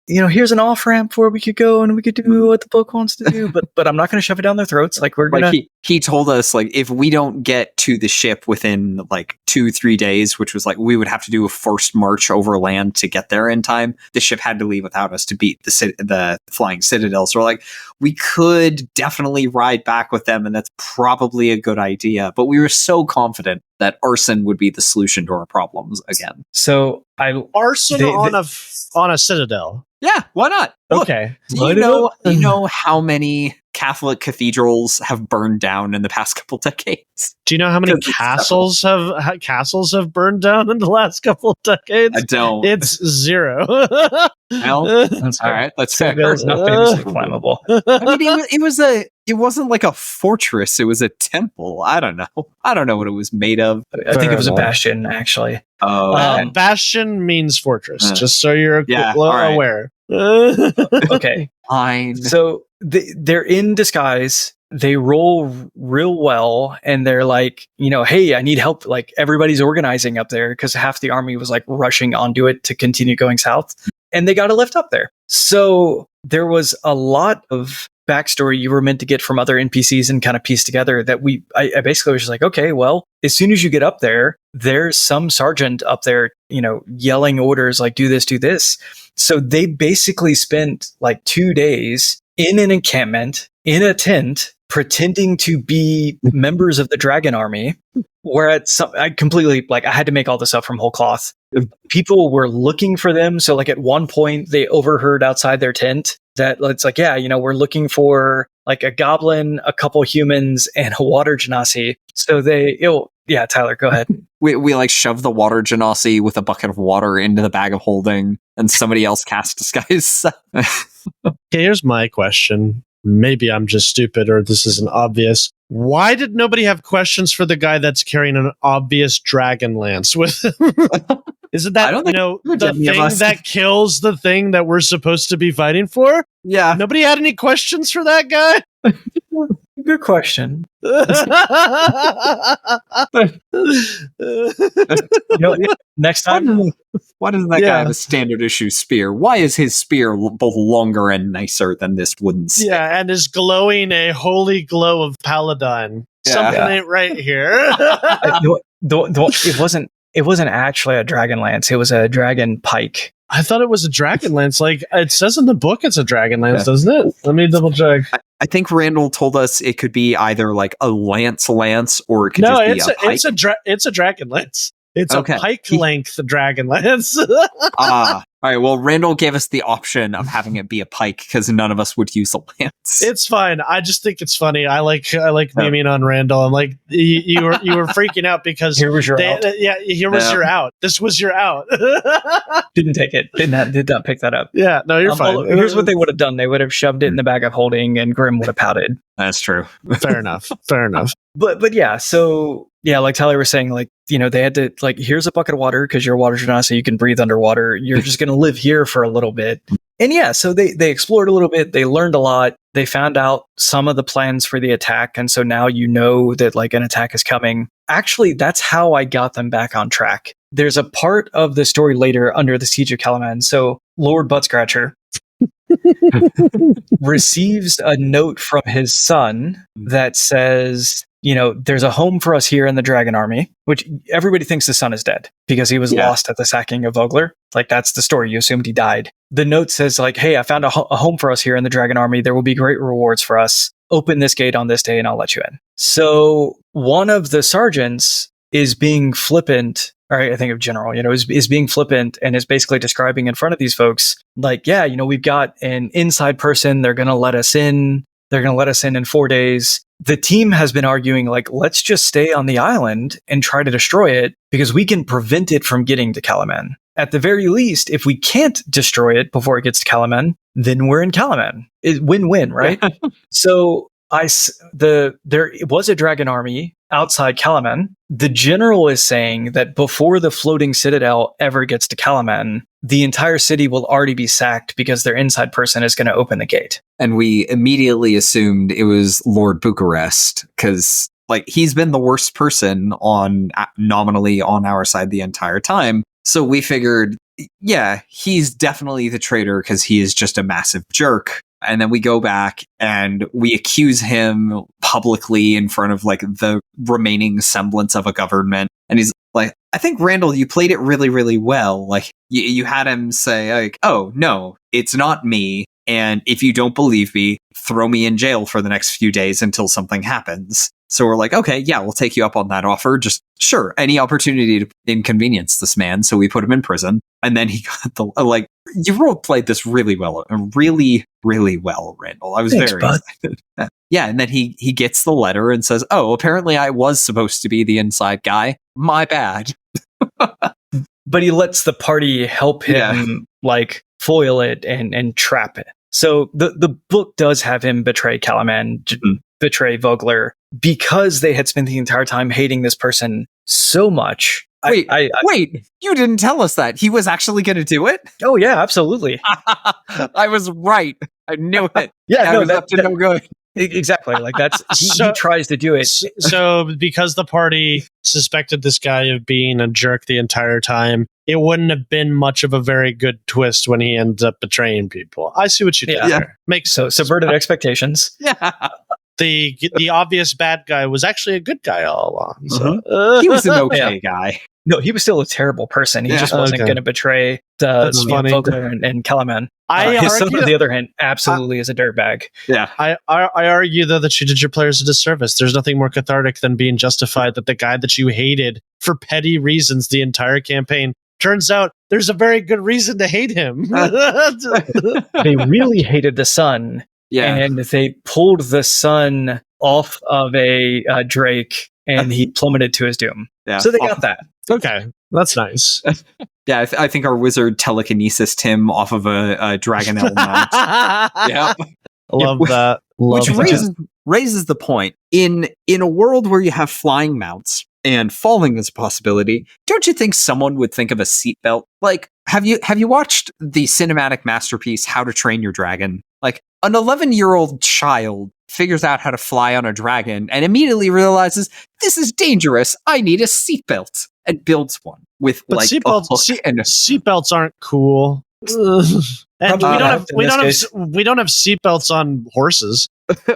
S2: here's an off ramp where we could go and we could do what the book wants to do, but I'm not going to shove it down their throats. Like we're going to.
S3: He told us like if we don't get to the ship within like 2-3 days, which was like we would have to do a forced march over land to get there in time. The ship had to leave without us to beat the flying citadel. So we're like, we could definitely ride back with them, and that's probably a good idea. But we were so confident that arson would be the solution to our problems again.
S2: So
S1: arson on a citadel.
S3: Yeah, why not? Look,
S1: Okay.
S3: do you know how many Catholic cathedrals have burned down in the past couple decades?
S1: Do you know how many castles have burned down in the last couple of decades?
S3: I don't.
S1: It's 0.
S3: Well,
S2: That's
S3: all right, that's fair.
S2: It's not famously flammable.
S3: I mean, it wasn't like a fortress. It was a temple. I don't know what it was made of.
S2: I think it was a bastion, actually.
S3: Oh,
S1: Bastion means fortress, just so you're
S3: right.
S1: aware.
S2: Okay.
S3: fine.
S2: So they're in disguise. They roll real well, and they're like, hey, I need help. Like everybody's organizing up there because half the army was like rushing onto it to continue going south, and they got a lift up there. So there was a lot of backstory you were meant to get from other NPCs and kind of piece together that I basically was just like, okay, well, as soon as you get up there, there's some sergeant up there, yelling orders like, do this, do this. So they basically spent like 2 days in an encampment, in a tent, pretending to be members of the dragon army, where I completely, I had to make all this up from whole cloth. People were looking for them. So like at one point they overheard outside their tent that it's like, we're looking for like a goblin, a couple humans, and a water genasi. So Tyler, go ahead.
S3: We like shove the water genasi with a bucket of water into the bag of holding, and somebody else cast disguise.
S1: Okay, here's my question. Maybe I'm just stupid or this isn't obvious. Why did nobody have questions for the guy that's carrying an obvious Dragonlance with him? Isn't that, the thing that kills the thing that we're supposed to be fighting for?
S3: Yeah.
S1: Nobody had any questions for that guy?
S2: Good question. Next time.
S3: Why doesn't that guy have a standard issue spear? Why is his spear both longer and nicer than this wooden stick?
S1: Yeah, and is glowing a holy glow of paladine. Something ain't right here.
S2: It wasn't actually a Dragonlance. It was a dragon pike.
S1: I thought it was a Dragonlance. Like it says in the book, it's a Dragonlance, doesn't it? Let me double check.
S3: I think Randall told us it could be either like a lance, or it could just be a pike.
S1: It's a Dragonlance. It's a pike-length Dragonlance.
S3: All right. Well, Randall gave us the option of having it be a pike because none of us would use a lance.
S1: It's fine. I just think it's funny. I like memeing on Randall. I'm like, you were freaking out because
S2: here was your out.
S1: Yeah, here was your out. This was your out.
S2: Didn't take it. Did not pick that up.
S1: Yeah, no, you're fine.
S2: Here's what they would have done. They would have shoved it in the bag of holding, and Grim would have pouted.
S3: That's true.
S1: Fair enough.
S2: But yeah, so yeah, like Tyler was saying, they had to here's a bucket of water because you're a water genasi, so you can breathe underwater. You're just going to live here for a little bit. And yeah, so they explored a little bit. They learned a lot. They found out some of the plans for the attack. And so now that an attack is coming. Actually, that's how I got them back on track. There's a part of the story later under the Siege of Kalaman. So Lord Butt Scratcher receives a note from his son that says, there's a home for us here in the Dragon Army, which everybody thinks the son is dead because he was lost at the sacking of Vogler. That's the story. You assumed he died. The note says hey, I found a home for us here in the Dragon Army. There will be great rewards for us. Open this gate on this day and I'll let you in. So one of the sergeants is being flippant. All right, I think of general, is being flippant and is basically describing in front of these folks, we've got an inside person. They're going to let us in. They're going to let us in 4 days. The team has been arguing, let's just stay on the island and try to destroy it because we can prevent it from getting to Kalaman. At the very least, if we can't destroy it before it gets to Kalaman, then we're in Kalaman. It's win-win, right? So there was a dragon army outside Kalaman. The general is saying that before the floating citadel ever gets to Kalaman, the entire city will already be sacked because their inside person is going to open the gate.
S3: And we immediately assumed it was Lord Bucharest, because like he's been the worst person nominally on our side the entire time. So we figured, yeah, he's definitely the traitor because he is just a massive jerk. And then we go back and we accuse him publicly in front of like the remaining semblance of a government. And he's like, I think, Randall, you played it really, really well. Like you had him say like, oh, no, it's not me. And if you don't believe me, throw me in jail for the next few days until something happens. So we're like, okay, yeah, we'll take you up on that offer. Just sure, any opportunity to inconvenience this man. So we put him in prison. And then he got you role played this really well, really, really well, Randall. I was very excited. Yeah, and then he gets the letter and says, oh, apparently I was supposed to be the inside guy. My bad.
S2: But he lets the party help him foil it and trap it. So the book does have him betray Kalaman, betray Vogler, because they had spent the entire time hating this person so much.
S3: Wait, you didn't tell us that. He was actually going to do it?
S2: Oh, yeah, absolutely.
S3: I was right. I knew it.
S2: Yeah,
S3: I was up to no good.
S2: Exactly. Like that's he tries to do it.
S1: So because the party suspected this guy of being a jerk the entire time, it wouldn't have been much of a very good twist when he ends up betraying people. I see what you did there. Makes
S2: so subverted expectations.
S3: Yeah.
S1: The obvious bad guy was actually a good guy all along. So.
S3: He was an okay guy.
S2: No, he was still a terrible person. He just wasn't going to betray Vogler and Kalaman. His son, on the other hand, absolutely is a dirtbag.
S3: Yeah.
S1: I argue, though, that you did your players a disservice. There's nothing more cathartic than being justified that the guy that you hated for petty reasons the entire campaign, turns out there's a very good reason to hate him.
S2: They really hated the son. Yeah. And they pulled the son off of a Drake and he plummeted to his doom. Yeah. So they got that.
S1: Okay. That's nice.
S3: Yeah, I think our wizard telekinesis him off of a Dragonel mount. Yeah.
S1: Love that.
S3: Which raises the point. In a world where you have flying mounts and falling is a possibility, don't you think someone would think of a seatbelt? Like, have you watched the cinematic masterpiece How to Train Your Dragon? Like, an 11-year-old child figures out how to fly on a dragon and immediately realizes, this is dangerous, I need a seatbelt, and builds one with
S1: seatbelts aren't cool. And we don't have seatbelts on horses.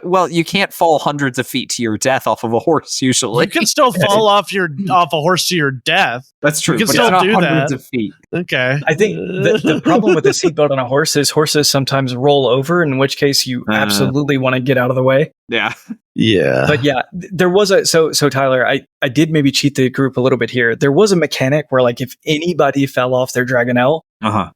S3: Well, you can't fall hundreds of feet to your death off of a horse usually.
S1: You can still fall off a horse to your death.
S3: That's true.
S1: You can
S3: but
S1: still
S3: it's not
S1: do
S3: hundreds
S1: that.
S3: Of feet.
S1: Okay.
S2: I think the problem with the seatbelt on a horse is horses sometimes roll over, in which case you absolutely want to get out of the way.
S3: Yeah.
S1: Yeah.
S2: But yeah, there was so Tyler, I did maybe cheat the group a little bit here. There was a mechanic where like if anybody fell off their Dragonel,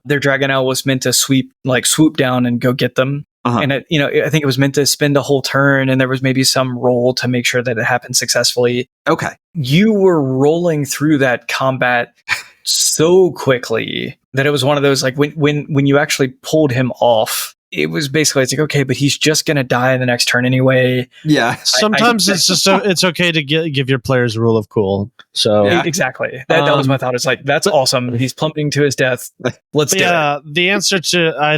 S2: their Dragonel was meant to swoop down and go get them. And I think it was meant to spend a whole turn, and there was maybe some roll to make sure that it happened successfully.
S3: Okay.
S2: You were rolling through that combat so quickly that it was one of those, like when you actually pulled him off, it was basically, it's like, okay, but he's just going to die in the next turn anyway.
S3: Yeah.
S1: Sometimes it's okay to give your players a rule of cool. So
S2: exactly. That was my thought. It's like, that's awesome. He's plummeting to his death. Let's do it.
S1: I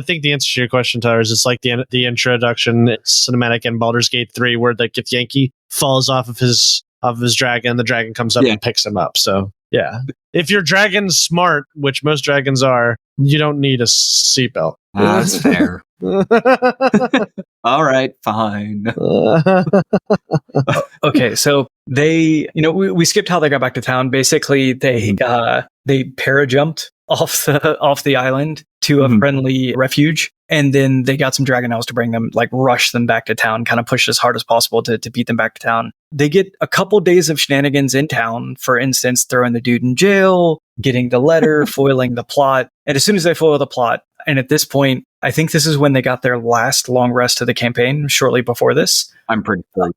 S1: think the answer to your question, Tyler, is it's like the introduction cinematic in Baldur's Gate 3, where like if Yankee falls off of his dragon, the dragon comes up and picks him up. So yeah. If your dragon's smart, which most dragons are, you don't need a seatbelt.
S3: That's fair. All right, fine.
S2: Okay, so they, we skipped how they got back to town. Basically, they para-jumped off the island to a friendly refuge, and then they got some Dragonels to bring them, like rush them back to town, kind of push as hard as possible to beat them back to town. They get a couple days of shenanigans in town, for instance, throwing the dude in jail, getting the letter, foiling the plot. And as soon as they foil the plot, and at this point, I think this is when they got their last long rest of the campaign, shortly before this.
S3: I'm pretty sure.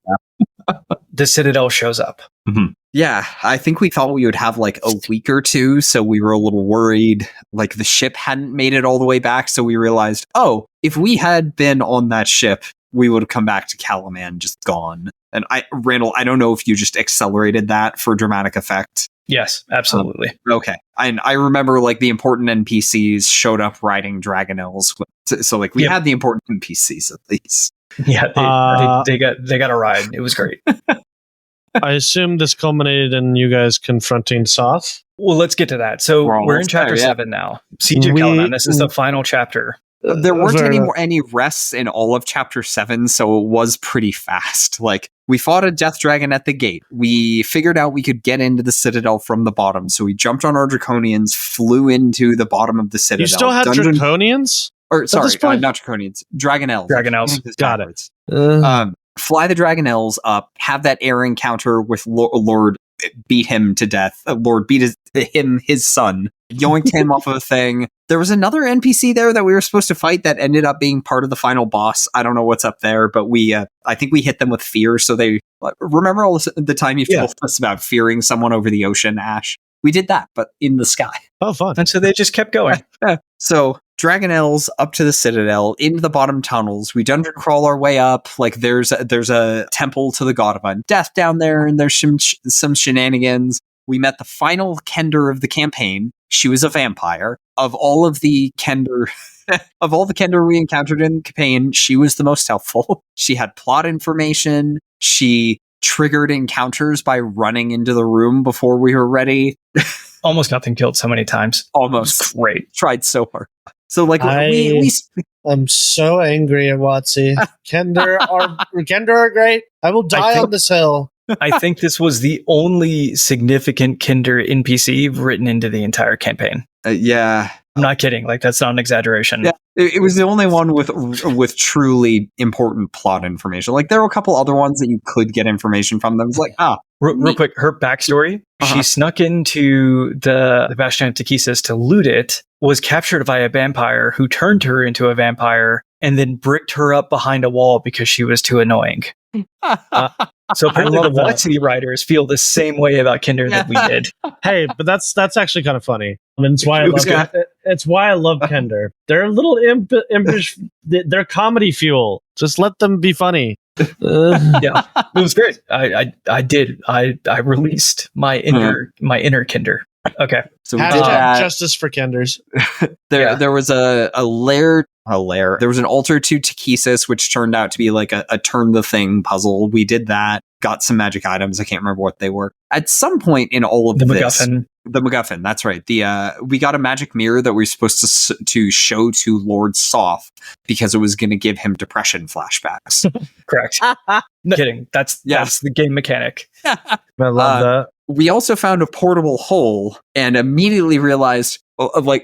S2: The Citadel shows up.
S3: Mm-hmm. Yeah, I think we thought we would have like a week or two, so we were a little worried. Like the ship hadn't made it all the way back, so we realized, if we had been on that ship we would have come back to Kalaman just gone. And Randall, I don't know if you just accelerated that for dramatic effect.
S2: Yes, absolutely.
S3: Okay. I remember like the important NPCs showed up riding Dragonels. So like we had the important NPCs at least.
S2: Yeah, they got a ride. It was great.
S1: I assume this culminated in you guys confronting Soth.
S2: Well, let's get to that. So we're in chapter 7 now. Siege of Kalaman. This is the final chapter.
S3: There weren't any rests in all of chapter 7, so it was pretty fast. Like, we fought a death dragon at the gate. We figured out we could get into the citadel from the bottom, so we jumped on our draconians, flew into the bottom of the citadel.
S1: You still had draconians?
S3: Or sorry, not draconians. Dragonels.
S2: Dragonels.
S1: Got it.
S3: Fly the Dragonels up, have that air encounter with Lord, beat him to death. Lord beat his son, yoinked him off of a thing. There was another NPC there that we were supposed to fight that ended up being part of the final boss. I don't know what's up there, but I think we hit them with fear. So they remember all the time you told us about fearing someone over the ocean, Ash. We did that, but in the sky.
S1: Oh, fun.
S2: And so they just kept going.
S3: So Dragonels up to the citadel, into the bottom tunnels. We dungeon crawl our way up. Like there's a temple to the god of undeath down there, and there's some shenanigans. We met the final Kender of the campaign. She was a vampire. Of all of the Kender we encountered in the campaign, she was the most helpful. She had plot information. She triggered encounters by running into the room before we were ready.
S2: Almost nothing killed so many times.
S3: Almost.
S2: Great.
S3: Tried so hard. So like
S1: I'm so angry at Watsy. Kender are great. I will die on this hill.
S2: I think this was the only significant Kender NPC written into the entire campaign.
S3: Yeah.
S2: I'm not kidding. Like, that's not an exaggeration.
S3: Yeah, it was the only one with truly important plot information. Like, there were a couple other ones that you could get information from them. It was like,
S2: real quick, her backstory. She snuck into the Bastion of Takesis to loot it, was captured by a vampire who turned her into a vampire, and then bricked her up behind a wall because she was too annoying. So apparently the Watsy writers feel the same way about Kender that we did.
S1: Hey, but that's actually kind of funny. I mean, it's why I love it. It's why I love Kender. They're a little impish. They're comedy fuel. Just let them be funny.
S2: Yeah, it was great. I released my inner Kender. Okay,
S3: so we did that.
S1: Justice for Kenders.
S3: There was a lair. There was an altar to Takesis, which turned out to be like a turn the thing puzzle. We did that. Got some magic items. I can't remember what they were. At some point in all of
S2: the
S3: MacGuffin. That's right. We got a magic mirror that we were supposed to show to Lord Soth because it was going to give him depression flashbacks.
S2: Correct. No kidding. That's the game mechanic.
S1: I love that.
S3: We also found a portable hole and immediately realized,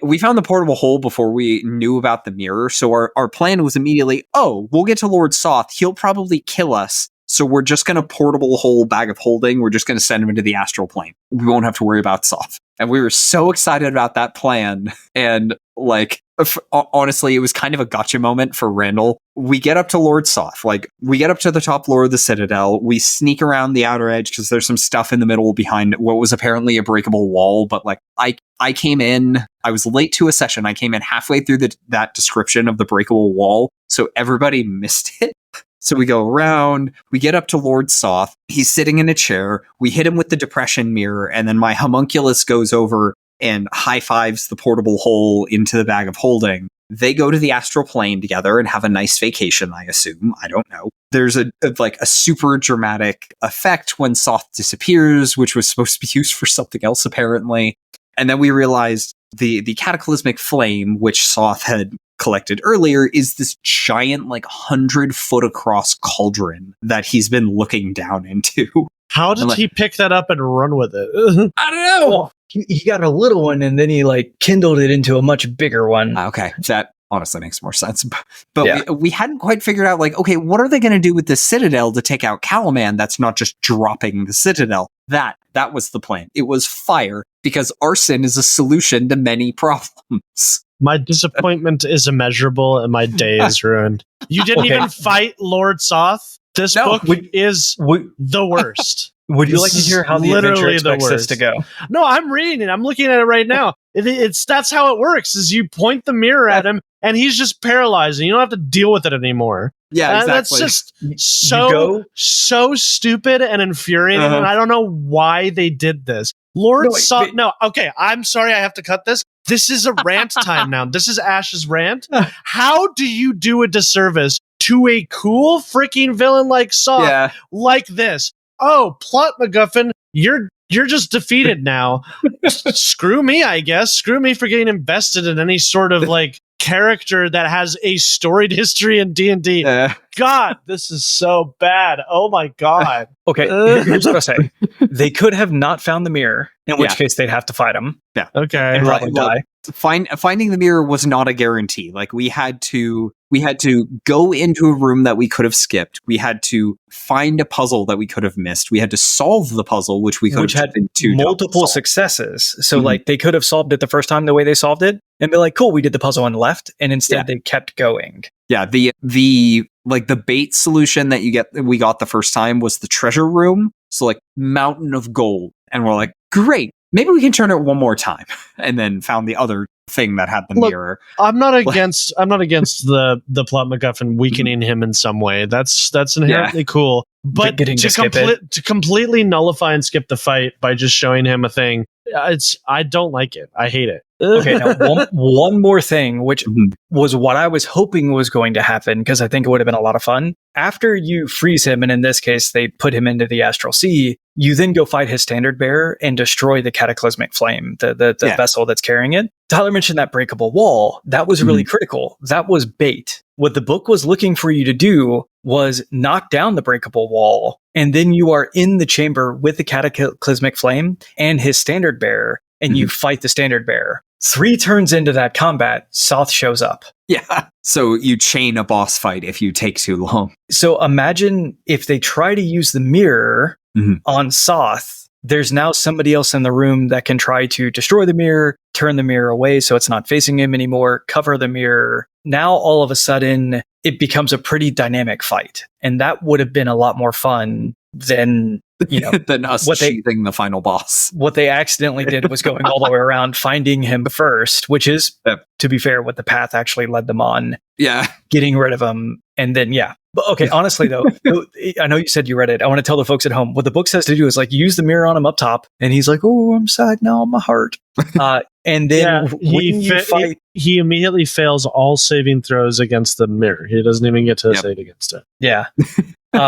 S3: we found the portable hole before we knew about the mirror. So our plan was immediately, we'll get to Lord Soth. He'll probably kill us. So we're just going to portable hole bag of holding. We're just going to send him into the astral plane. We won't have to worry about Soth. And we were so excited about that plan. And honestly, it was kind of a gotcha moment for Randall. We get up to Lord Soth. We get up to the top floor of the Citadel. We sneak around the outer edge because there's some stuff in the middle behind what was apparently a breakable wall. But I came in, I was late to a session. I came in halfway through that description of the breakable wall. So everybody missed it. So we go around, we get up to Lord Soth. He's sitting in a chair. We hit him with the depression mirror, and then my homunculus goes over and high fives the portable hole into the bag of holding. They go to the astral plane together and have a nice vacation, I assume. I don't know. There's a super dramatic effect when Soth disappears, which was supposed to be used for something else, apparently. And then we realized the cataclysmic flame, which Soth had collected earlier, is this giant 100-foot across cauldron that he's been looking down into.
S1: How did he pick that up and run with it?
S2: I don't know. Well, he got a little one and then he kindled it into a much bigger one.
S3: Okay, that honestly makes more sense. But we hadn't quite figured out what are they going to do with the Citadel to take out Kalaman that's not just dropping the Citadel? That was the plan. It was fire, because arson is a solution to many problems.
S1: My disappointment is immeasurable and my day is ruined. You didn't even fight Lord Soth? This book is the worst.
S2: Would you like to hear how the adventure expects us to go?
S1: No, I'm reading it. I'm looking at it right now. That's how it works. Is you point the mirror at him, and he's just paralyzed, and you don't have to deal with it anymore.
S3: Yeah, exactly.
S1: That's just so stupid and infuriating, and I don't know why they did this. Okay, I'm sorry I have to cut this. This is a rant time now. This is Ash's rant. How do you do a disservice to a cool freaking villain like Soth like this? Oh, plot MacGuffin, you're just defeated now. Screw me, I guess. Screw me for getting invested in any sort of like character that has a storied history in D&D. God, this is so bad. Oh my God.
S2: Okay, here's what I'll say. They could have not found the mirror, in which case they'd have to fight him.
S3: Yeah.
S1: Okay.
S2: And probably die.
S3: Finding the mirror was not a guarantee. Like we had to go into a room that we could have skipped. We had to find a puzzle that we could have missed. We had to solve the puzzle, which had been
S2: multiple successes. So like they could have solved it the first time the way they solved it and be like, cool, we did the puzzle and left. And instead they kept going. Yeah.
S3: The bait solution that we got the first time was the treasure room. So like mountain of gold. And we're like, great. Maybe we can turn it one more time, and then found the other thing that had the mirror.
S1: I'm not against the plot MacGuffin weakening him in some way. That's inherently cool. But to completely nullify and skip the fight by just showing him a thing, I don't like it. I hate it.
S2: Okay, now one more thing, which was what I was hoping was going to happen, because I think it would have been a lot of fun. After you freeze him, and in this case, they put him into the Astral Sea, you then go fight his standard bearer and destroy the cataclysmic flame, the vessel that's carrying it. Tyler mentioned that breakable wall. That was really critical. That was bait. What the book was looking for you to do was knock down the breakable wall, and then you are in the chamber with the cataclysmic flame and his standard bearer, and you fight the standard bearer. 3 turns into that combat, Soth shows up.
S3: Yeah. So you chain a boss fight if you take too long.
S2: So imagine if they try to use the mirror on Soth, there's now somebody else in the room that can try to destroy the mirror, turn the mirror away so it's not facing him anymore, cover the mirror. Now, all of a sudden, it becomes a pretty dynamic fight. And that would have been a lot more fun than
S3: than us sheathing the final boss.
S2: What they accidentally did was going all the way around, finding him first, which is, to be fair, what the path actually led them on.
S3: Yeah.
S2: Getting rid of him. And then, But okay, honestly, though, I know you said you read it. I want to tell the folks at home, what the book says to do is like use the mirror on him up top. And he's like, oh, I'm sad now, my heart. And then
S1: he immediately fails all saving throws against the mirror. He doesn't even get to save against it.
S2: Yeah.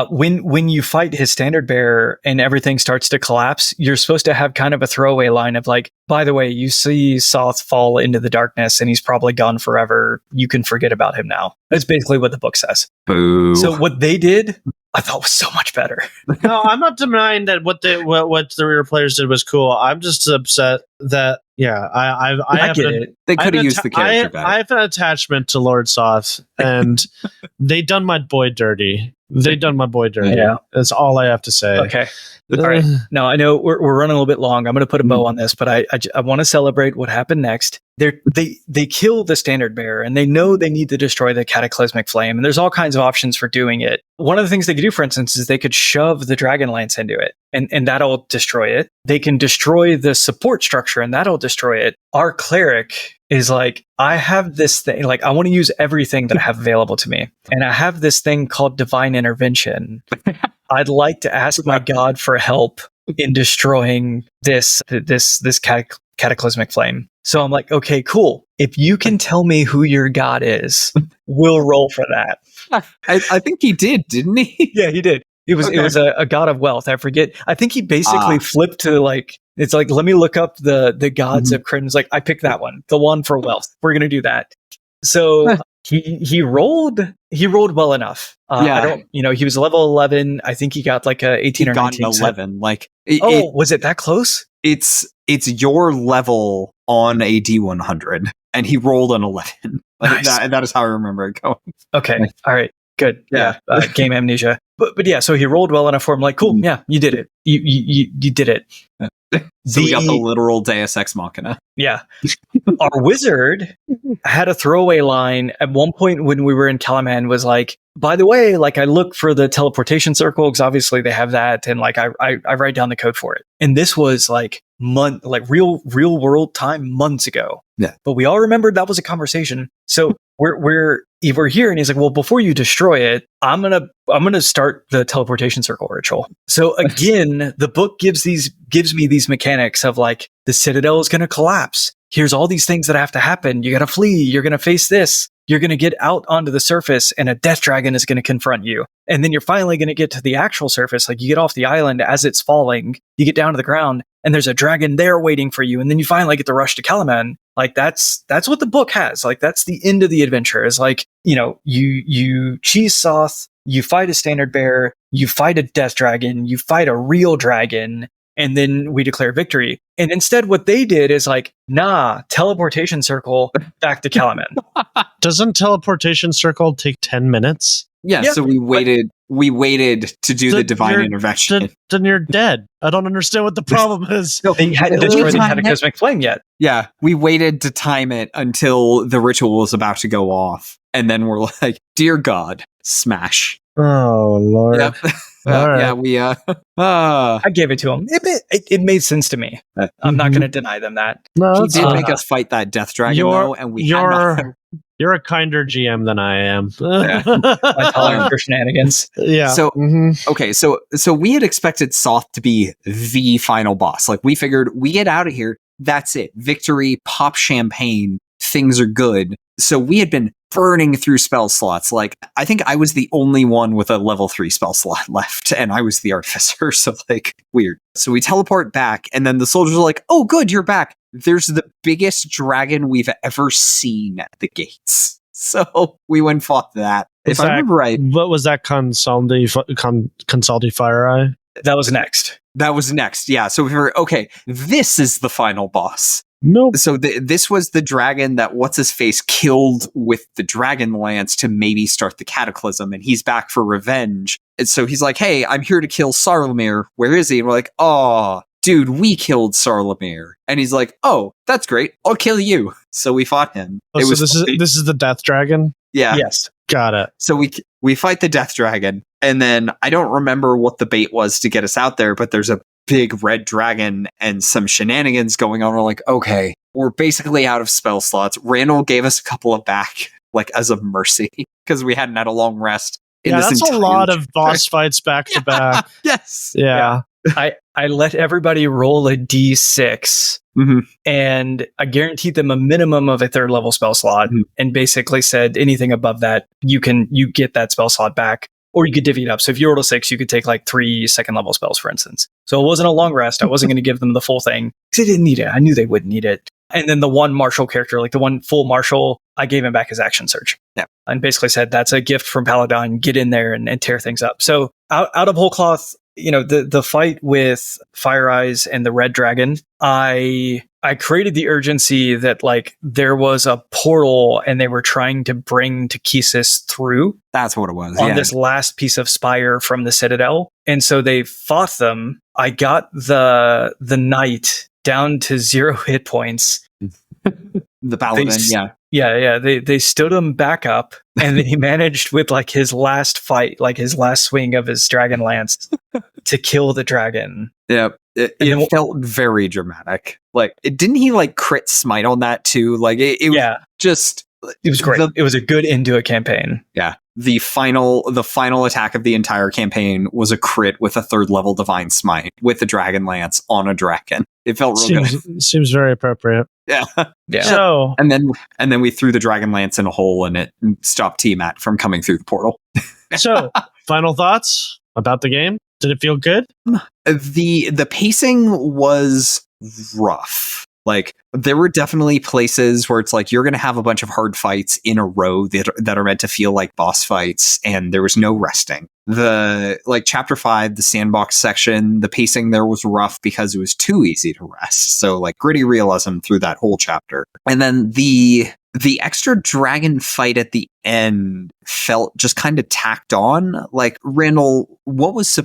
S2: When you fight his standard bearer and everything starts to collapse, you're supposed to have kind of a throwaway line of like, by the way, you see Soth fall into the darkness and he's probably gone forever. You can forget about him now. That's basically what the book says.
S3: Boo.
S2: So what they did, I thought was so much better.
S1: No, I'm not denying that what the real players did was cool. I'm just upset that I
S2: get it.
S3: They could have used the character better.
S1: I have an attachment to Lord Soth, and they done my boy dirty. Yeah. That's all I have to say.
S2: Okay. All right. Now, I know we're running a little bit long. I'm going to put a bow on this, but I want to celebrate what happened next. They kill the standard bearer, and they know they need to destroy the cataclysmic flame, and there's all kinds of options for doing it. One of the things they could do, for instance, is they could shove the Dragonlance into it, and that'll destroy it. They can destroy the support structure, and that'll destroy it. Our cleric is like, I have this thing, like I want to use everything that I have available to me, and I have this thing called divine intervention. I'd like to ask my God for help in destroying this cataclysmic flame. So I'm like, okay, cool. If you can tell me who your God is, we'll roll for that.
S3: I think he did, didn't he?
S2: Yeah, he did. It was a god of wealth. I forget. I think he basically flipped to like, it's like, let me look up the gods of Crin's. Like, I picked that one, the one for wealth. We're going to do that. So he rolled well enough. He was level 11. I think he got like a 18 or 19.
S3: 11. Like,
S2: was it that close?
S3: It's your level on a D100, and he rolled an 11. Nice. That is how I remember it going.
S2: Okay. All right. Good. Yeah. Game amnesia. But yeah, so he rolled well enough for him. Like, cool. Yeah, you did it. You did it.
S3: So we got the literal Deus Ex Machina.
S2: Yeah. Our wizard had a throwaway line at one point when we were in Kalaman, was like, by the way, like I look for the teleportation circle because obviously they have that, and like I write down the code for it. And this was like real world time months ago.
S3: Yeah.
S2: But we all remembered that was a conversation. So we're here, and he's like, well, before you destroy it, I'm gonna start the teleportation circle ritual. So again, the book gives me these mechanics of like the citadel is gonna collapse. Here's all these things that have to happen. You gotta flee. You're gonna face this. You're going to get out onto the surface and a death dragon is going to confront you. And then you're finally going to get to the actual surface. Like you get off the island as it's falling, you get down to the ground and there's a dragon there waiting for you. And then you finally get the rush to Kalaman. Like that's what the book has. Like that's the end of the adventure is like, you cheese sauce, you fight a standard bear, you fight a death dragon, you fight a real dragon. And then we declare victory. And instead, what they did is like, teleportation circle back to Kalaman.
S1: Doesn't teleportation circle take 10 minutes?
S3: Yeah, so we waited to do the divine intervention.
S1: Then you're dead. I don't understand what the problem is.
S2: No, they hadn't destroyed the cataclysmic flame yet.
S3: Yeah, we waited to time it until the ritual was about to go off. And then we're like, dear God, smash.
S1: Oh, Lord.
S3: Yep.
S1: Right.
S3: Yeah, we
S2: I gave it to him. It made sense to me. I'm not going to deny them that.
S1: No,
S3: he did make us fight that death dragon though, and
S1: you're a kinder GM than I am.
S2: My tolerance for shenanigans.
S1: Yeah.
S3: So okay, so we had expected Soth to be the final boss. Like we figured we get out of here, that's it. Victory, pop champagne, things are good. So we had been burning through spell slots. Like, I think I was the only one with a level 3 spell slot left, and I was the artificer, so like, weird. So we teleport back, and then the soldiers are like, oh good, you're back. There's the biggest dragon we've ever seen at the gates. So we went and fought that. If I remember right.
S1: What was that Consaldi Fire Eye?
S2: That was next.
S3: That was next, yeah. So we were, okay, this is the final boss.
S1: Nope.
S3: So this was the dragon that what's-his-face killed with the Dragonlance to maybe start the cataclysm, and he's back for revenge. And so he's like, hey, I'm here to kill Sarlamir. Where is he? And we're like, oh, dude, we killed Sarlamir. And he's like, oh, that's great. I'll kill you. So we fought him.
S1: Oh, so this is the Death Dragon?
S3: Yeah.
S2: Yes.
S1: Got it.
S3: So we fight the Death Dragon, and then I don't remember what the bait was to get us out there, but there's a big red dragon and some shenanigans going on. We're like, okay, we're basically out of spell slots. Randall gave us a couple of back, like as a mercy, because we hadn't had a long rest.
S1: That's a lot of boss fights back to back.
S3: Yes.
S1: Yeah.
S2: I let everybody roll a d6, and I guaranteed them a minimum of a 3rd level spell slot, and basically said anything above that, you get that spell slot back. Or you could divvy it up. So if you rolled a 6, you could take like 3 2nd level spells, for instance. So it wasn't a long rest. I wasn't going to give them the full thing because they didn't need it. I knew they wouldn't need it. And then the one martial character, like the one full martial, I gave him back his action surge.
S3: Yeah.
S2: And basically said, that's a gift from Paladin. Get in there and tear things up. So out of whole cloth, the fight with Fire Eyes and the Red Dragon, I created the urgency that like there was a portal and they were trying to bring Takesis through.
S3: That's what it was.
S2: On this last piece of spire from the Citadel. And so they fought them. I got the knight down to 0 hit points.
S3: The paladin,
S2: Yeah. They stood him back up, and then he managed with like his last fight, like his last swing of his Dragonlance to kill the dragon.
S3: Yeah. It felt very dramatic. Like, didn't he like crit smite on that too? Like, it was
S2: great. It was a good end to a campaign.
S3: Yeah. The final attack of the entire campaign was a crit with a 3rd level divine smite with the Dragonlance on a dragon. It felt real good.
S1: Seems very appropriate.
S3: Yeah.
S1: So
S3: and then we threw the Dragonlance in a hole and it stopped Tiamat from coming through the portal.
S1: So, final thoughts about the game? Did it feel good?
S3: The pacing was rough. Like, there were definitely places where it's like you're going to have a bunch of hard fights in a row that are meant to feel like boss fights, and there was no resting. Chapter 5, the sandbox section, the pacing there was rough because it was too easy to rest. So like gritty realism through that whole chapter. And then the extra dragon fight at the end felt just kind of tacked on. Like, Randall, was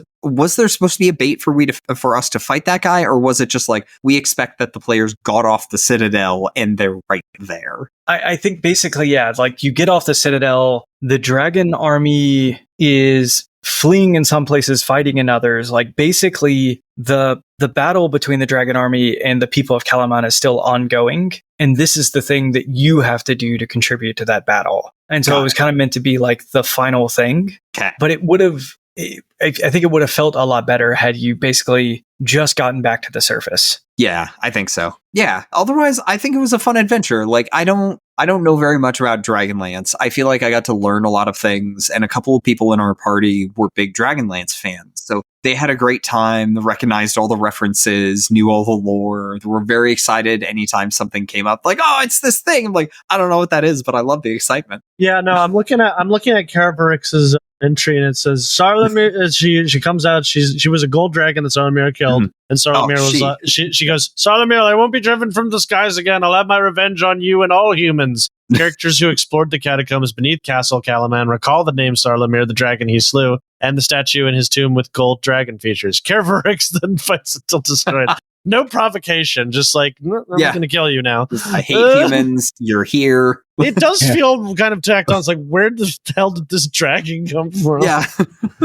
S3: there supposed to be a bait for us to fight that guy, or was it just like we expect that the players got off the the Citadel, and they're right there.
S2: I think basically, yeah, like you get off the Citadel, the dragon army is fleeing in some places, fighting in others. Like basically the battle between the dragon army and the people of Kalaman is still ongoing. And this is the thing that you have to do to contribute to that battle. And so it was kind of meant to be like the final thing, but it would have, I think it would have felt a lot better had you basically just gotten back to the surface.
S3: Yeah, I think so. Yeah. Otherwise, I think it was a fun adventure. Like, I don't know very much about Dragonlance. I feel like I got to learn a lot of things, and a couple of people in our party were big Dragonlance fans. So they had a great time, recognized all the references, knew all the lore. They were very excited anytime something came up. Like, oh, it's this thing. I'm like, I don't know what that is, but I love the excitement.
S1: Yeah, no, I'm looking at Karavarix's entry, and it says Sarlamir. She comes out. She was a gold dragon that Sarlamir killed, and Sarlamir was she goes, Sarlamir, I won't be driven from the skies again. I'll have my revenge on you and all humans. Characters who explored the catacombs beneath Castle Kalaman recall the name Sarlamir, the dragon he slew, and the statue in his tomb with gold dragon features. Karavarix then fights until destroyed. No provocation, just like, I'm going to kill you now.
S3: I hate humans. You're here.
S1: It does feel kind of tacked on. It's like, where the hell did this dragon come from?
S3: Yeah.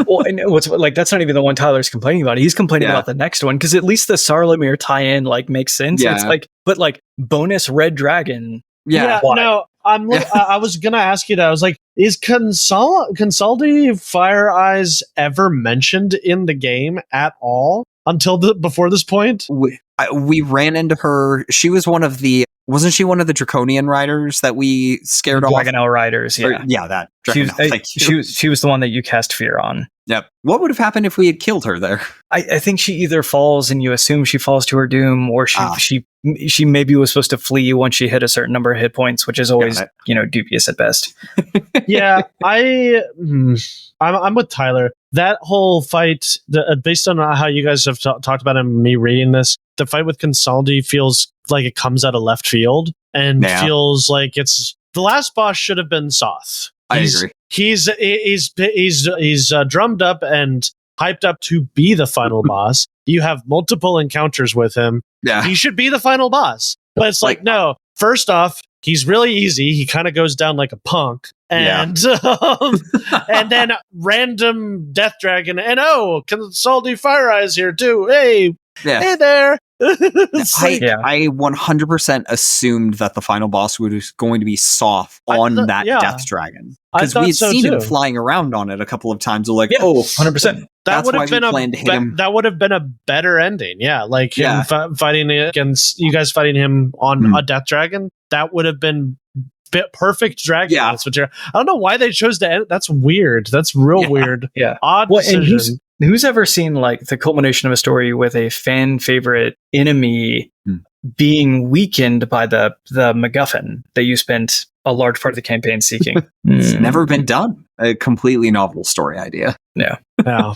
S2: Well, and what's like, that's not even the one Tyler's complaining about. He's complaining about the next one, because at least the Sarlamir tie-in like makes sense. Yeah. It's like, but like bonus red dragon.
S1: Yeah. No, I was gonna ask you that. I was like, is Consaldi Fire Eyes ever mentioned in the game at all until before this point?
S3: We ran into her. She was wasn't she one of the Draconian riders that we scared off?
S2: Dragonel riders, yeah.
S3: That.
S2: She was the one that you cast fear on.
S3: Yep. What would have happened if we had killed her there?
S2: I think she either falls and you assume she falls to her doom, or she maybe was supposed to flee once she hit a certain number of hit points, which is always, dubious at best.
S1: Yeah, I'm with Tyler. That whole fight, based on how you guys have talked about it and me reading this, the fight with Consaldi feels like it comes out of left field and feels like it's the last boss should have been Soth.
S3: I agree.
S1: He's drummed up and hyped up to be the final boss. You have multiple encounters with him.
S3: Yeah,
S1: he should be the final boss. But it's like no. First off, he's really easy. He kind of goes down like a punk. And and then random Death Dragon, and Consaldi Fire Eyes here too. Hey there.
S3: I 100% assumed that the final boss was going to be Soth on that Death Dragon, because we had seen him flying around on it a couple of times. We're like,
S2: 100%.
S1: That would have been that would have been a better ending. Yeah, like him fighting against you guys, fighting him on a Death Dragon. That would have been perfect Dragonlance material. I don't know why they chose to end. That's weird. That's real weird.
S2: Yeah,
S1: odd decision.
S2: And who's ever seen like the culmination of a story with a fan favorite enemy being weakened by the MacGuffin that you spent a large part of the campaign seeking?
S3: It's never been done. A completely novel story idea.
S2: Yeah.
S1: No.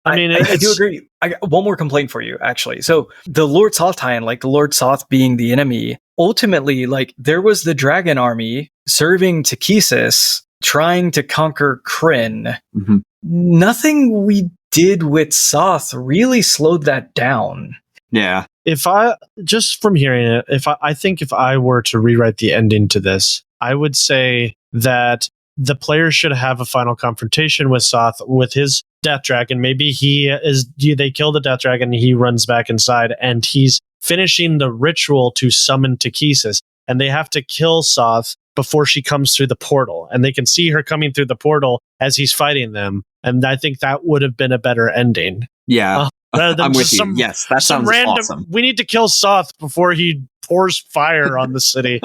S2: I mean, I do agree. I got one more complaint for you, actually. So the Lord Soth tie-in, like the Lord Soth being the enemy, ultimately, like there was the dragon army serving Takesis, trying to conquer Kryn. Mm-hmm. Nothing we did with Soth really slowed that down.
S3: Yeah.
S1: If I just from hearing it, I think if I were to rewrite the ending to this, I would say that the player should have a final confrontation with Soth with his Death Dragon. Maybe they kill the Death Dragon, he runs back inside, and he's finishing the ritual to summon Takesis, and they have to kill Soth before she comes through the portal, and they can see her coming through the portal as he's fighting them. And I think that would have been a better ending.
S3: Yeah. I'm with you. Yes, that sounds awesome.
S1: We need to kill Soth before he pours fire on the city.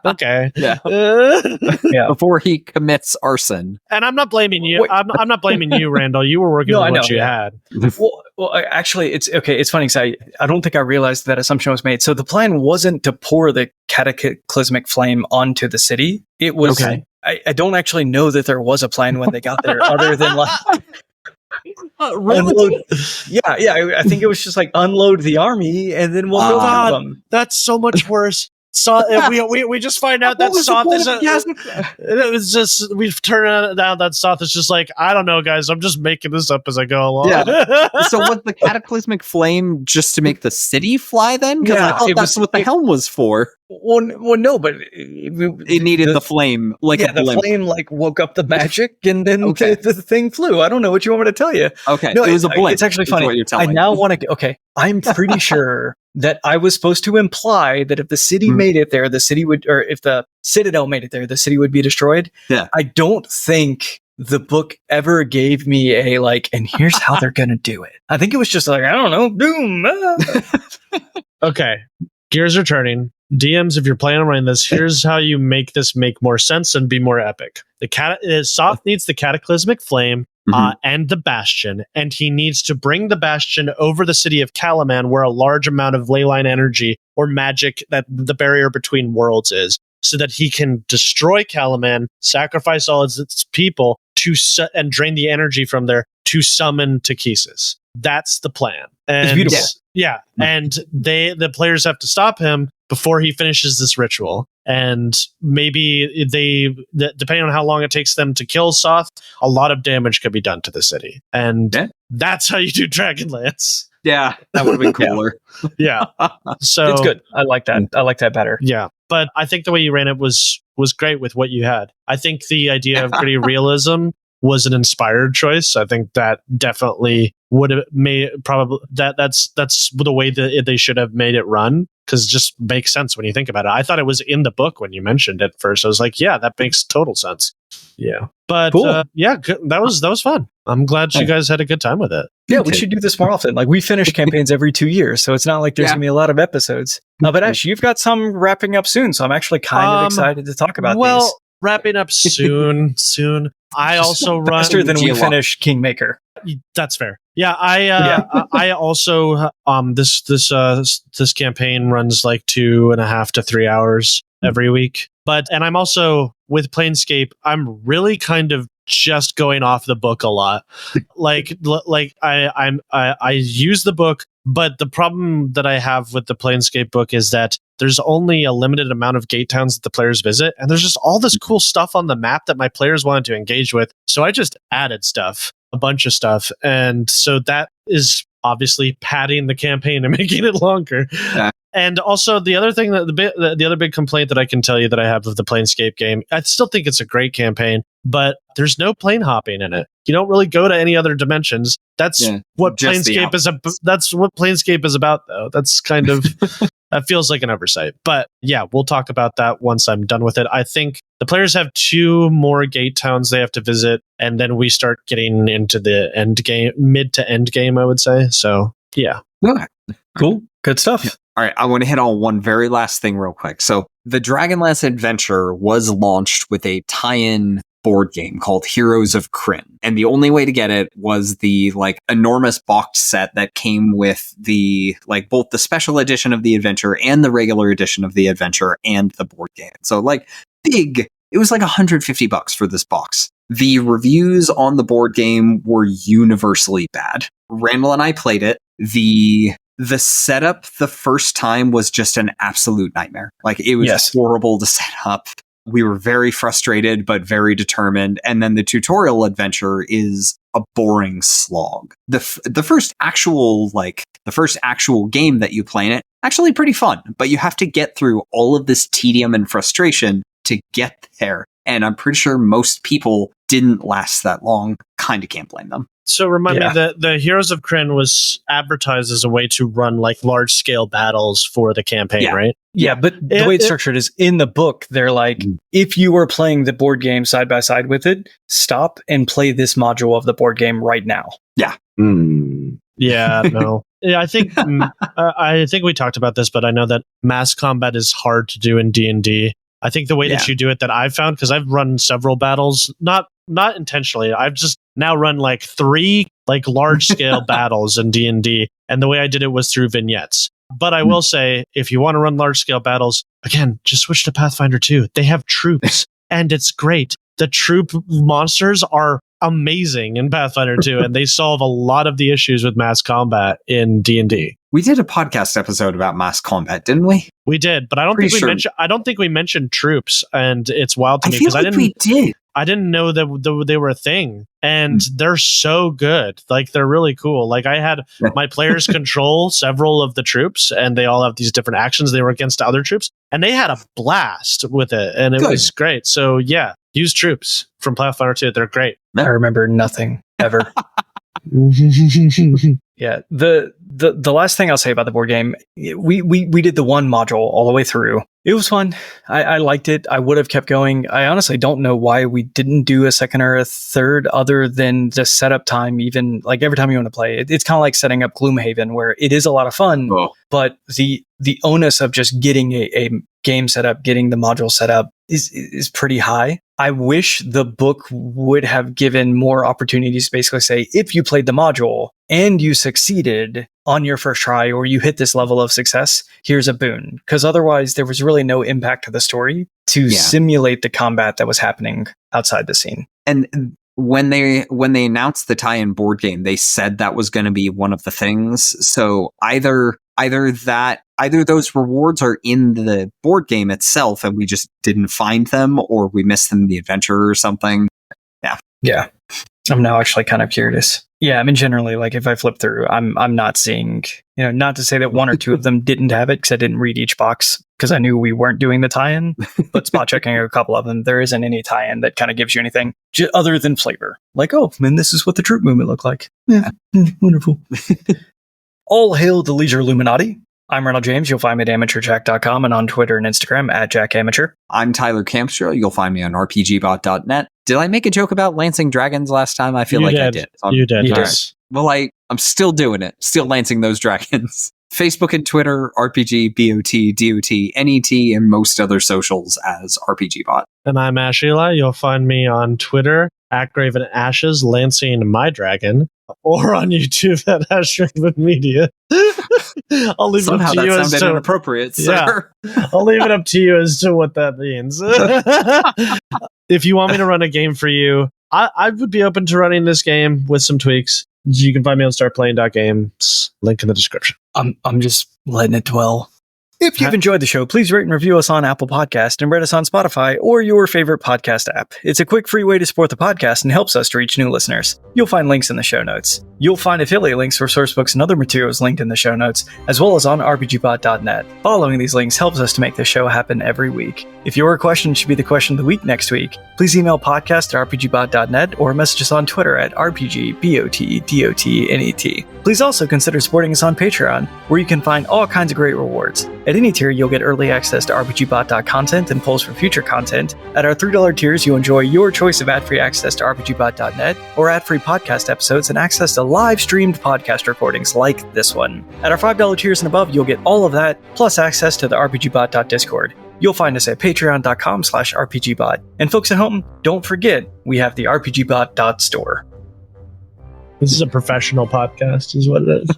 S1: Okay.
S3: Yeah. Before he commits arson.
S1: And I'm not blaming you. I'm not blaming you, Randall. You were working with what you had.
S2: Well, actually, it's okay. It's funny because I don't think I realized that assumption was made. So the plan wasn't to pour the cataclysmic flame onto the city. It was. Okay. I don't actually know that there was a plan when they got there, other than like.
S3: Really?
S2: I think it was just like unload the army and then we'll go on them.
S1: That's so much worse. we just find out that Soth is it was just we've turned out that Soth is just like, I don't know, guys, I'm just making this up as I go along.
S3: Yeah. So was the cataclysmic flame just to make the city fly then? Because I thought that's what the helm was for.
S2: Well, no, but it
S3: needed the flame.
S2: The flame like woke up the magic, and then the thing flew. I don't know what you want me to tell you.
S3: Okay,
S2: no,
S3: it was a blimp.
S2: It's actually funny.
S3: What you're telling
S2: I now want to. Okay, I'm pretty sure that I was supposed to imply that if the city made it there, the city would, or if the Citadel made it there, the city would be destroyed.
S3: Yeah,
S2: I don't think the book ever gave me a like, and here's how they're gonna do it. I think it was just like, I don't know, boom.
S1: Okay, gears are turning. DMs, if you're planning on running this, here's how you make this make more sense and be more epic. Soth needs the cataclysmic flame and the bastion, and he needs to bring the bastion over the city of Kalaman, where a large amount of leyline energy or magic that the barrier between worlds is, so that he can destroy Kalaman, sacrifice all its people and drain the energy from there to summon Takesis. That's the plan. And
S2: it's beautiful.
S1: Yeah, and the players have to stop him before he finishes this ritual. And maybe depending on how long it takes them to kill Soth, a lot of damage could be done to the city. And that's how you do Dragonlance.
S3: Yeah, that would have been cooler.
S1: Yeah. So
S2: it's good. I like that. I like that better.
S1: Yeah. But I think the way you ran it was great with what you had. I think the idea of gritty realism was an inspired choice. I think that definitely would have made that's the way that they should have made it run, because it just makes sense when you think about it. I thought it was in the book when you mentioned it first. I was like, yeah, that makes total sense. Yeah. But
S2: cool.
S1: That was fun. I'm glad you guys had a good time with it.
S2: Yeah, we should do this more often. Like, we finish campaigns every 2 years, so it's not like there's gonna be a lot of episodes. But Ash, you've got some wrapping up soon, so I'm actually kind of excited to talk about these.
S1: Wrapping up soon. I also run
S2: faster than we finish Kingmaker.
S1: That's fair. Yeah, I also this campaign runs like 2.5 to 3 hours every week. And I'm also with Planescape, I'm really kind of just going off the book a lot. like I use the book, but the problem that I have with the Planescape book is that there's only a limited amount of gate towns that the players visit, and there's just all this cool stuff on the map that my players wanted to engage with. So I just added a bunch of stuff, and so that is obviously padding the campaign and making it longer. Yeah. And also the other thing the other big complaint that I can tell you that I have of the Planescape game, I still think it's a great campaign, but there's no plane hopping in it. You don't really go to any other dimensions. That's what Planescape is. That's what Planescape is about, though. That's kind of that feels like an oversight. But yeah, we'll talk about that once I'm done with it. I think the players have 2 more gate towns they have to visit, and then we start getting into the end game, mid to end game, I would say. So yeah,
S2: cool, good stuff. Yeah.
S3: All right, I want to hit on one very last thing real quick. So the Dragonlance Adventure was launched with a tie-in board game called Heroes of Krynn. And the only way to get it was the enormous box set that came with the both the special edition of the adventure and the regular edition of the adventure and the board game. So big, it was $150 for this box. The reviews on the board game were universally bad. Randall and I played it. The setup the first time was just an absolute nightmare. It was horrible to set up. We were very frustrated, but very determined. And then the tutorial adventure is a boring slog. The first actual game that you play in it, actually pretty fun, but you have to get through all of this tedium and frustration to get there. And I'm pretty sure most people didn't last that long. Kind of can't blame them.
S1: So remind me that the Heroes of Krynn was advertised as a way to run large scale battles for the campaign, right?
S2: Yeah, but the way it's structured is in the book, they're if you were playing the board game side by side with it, stop and play this module of the board game right now.
S3: Yeah.
S1: Yeah, no. Yeah, I think we talked about this, but I know that mass combat is hard to do in D&D. I think the way that you do it that I've found, because I've run several battles, not intentionally, I've just now run 3 large scale battles in D&D, and the way I did it was through vignettes. But I will say, if you want to run large scale battles, again, just switch to Pathfinder 2. They have troops, and it's great. The troop monsters are amazing in Pathfinder 2, and they solve a lot of the issues with mass combat in D&D.
S3: We did a podcast episode about mass combat, didn't we?
S1: We did, but I don't think we mentioned troops, and it's wild to me because
S3: we did.
S1: I didn't know that they were a thing, and they're so good. Like, they're really cool. Like, I had my players control several of the troops, and they all have these different actions. They were against other troops, and they had a blast with it, and it was great. So, yeah, use troops from Pathfinder 2. They're great.
S2: I remember nothing ever. Yeah, the last thing I'll say about the board game, we did the one module all the way through. It was fun. I liked it. I would have kept going. I honestly don't know why we didn't do a second or a third, other than the setup time. Even like every time you want to play, it's kind of like setting up Gloomhaven, where it is a lot of fun, but the onus of just getting a game set up, getting the module set up is pretty high. I wish the book would have given more opportunities to basically say, if you played the module and you succeeded on your first try, or you hit this level of success, here's a boon. Because otherwise there was really no impact to the story to simulate the combat that was happening outside the scene.
S3: And when they announced the tie-in board game, they said that was going to be one of the things. So either those rewards are in the board game itself and we just didn't find them, or we missed them in the adventure or something.
S2: Yeah. I'm now actually kind of curious. Yeah, I mean, generally, like, if I flip through, I'm not seeing, not to say that one or two of them didn't have it, because I didn't read each box because I knew we weren't doing the tie-in, but spot checking a couple of them, there isn't any tie-in that kind of gives you anything other than flavor. Like, oh, man, this is what the troop movement looked like. Yeah, wonderful. All hail the Leisure Illuminati. I'm Ronald James. You'll find me at amateurjack.com and on Twitter and Instagram at JackAmateur.
S3: I'm Tyler Campstra. You'll find me on RPGBOT.net. Did I make a joke about lancing dragons last time? I feel like I did.
S1: You did,
S3: yes. Well, I'm still doing it. Still lancing those dragons. Facebook and Twitter, RPGBOT.net, and most other socials as RPGBot.
S1: And I'm Ash Eli. You'll find me on Twitter at Graven Ashes, lancing my dragon, or on YouTube at Ashraven Media. I'll leave
S3: Somehow
S1: it up to you as to
S3: inappropriate, sir.
S1: Yeah, I'll leave it up to you as to what that means. If you want me to run a game for you, I would be open to running this game with some tweaks. You can find me on startplaying.games. Link in the description.
S2: I'm just letting it dwell. If you've enjoyed the show, please rate and review us on Apple Podcast and rate us on Spotify or your favorite podcast app. It's a quick, free way to support the podcast and helps us to reach new listeners. You'll find links in the show notes. You'll find affiliate links for source books and other materials linked in the show notes, as well as on RPGBOT.net. Following these links helps us to make this show happen every week. If your question should be the question of the week next week, please email podcast@RPGBOT.net or message us on Twitter at RPGBOT.Net. Please also consider supporting us on Patreon, where you can find all kinds of great rewards. At any tier, you'll get early access to RPGBOT.content and polls for future content. At our $3 tiers, you'll enjoy your choice of ad-free access to RPGBOT.net or ad-free podcast episodes and access to live-streamed podcast recordings like this one. At our $5 tiers and above, you'll get all of that, plus access to the RPGBOT.Discord. You'll find us at patreon.com/RPGBot. And folks at home, don't forget, we have the RPGBOT.store.
S1: This is a professional podcast, is what it is.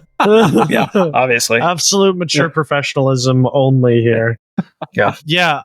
S2: Yeah, obviously.
S1: Absolute mature professionalism only here.
S2: Yeah.
S1: Yeah.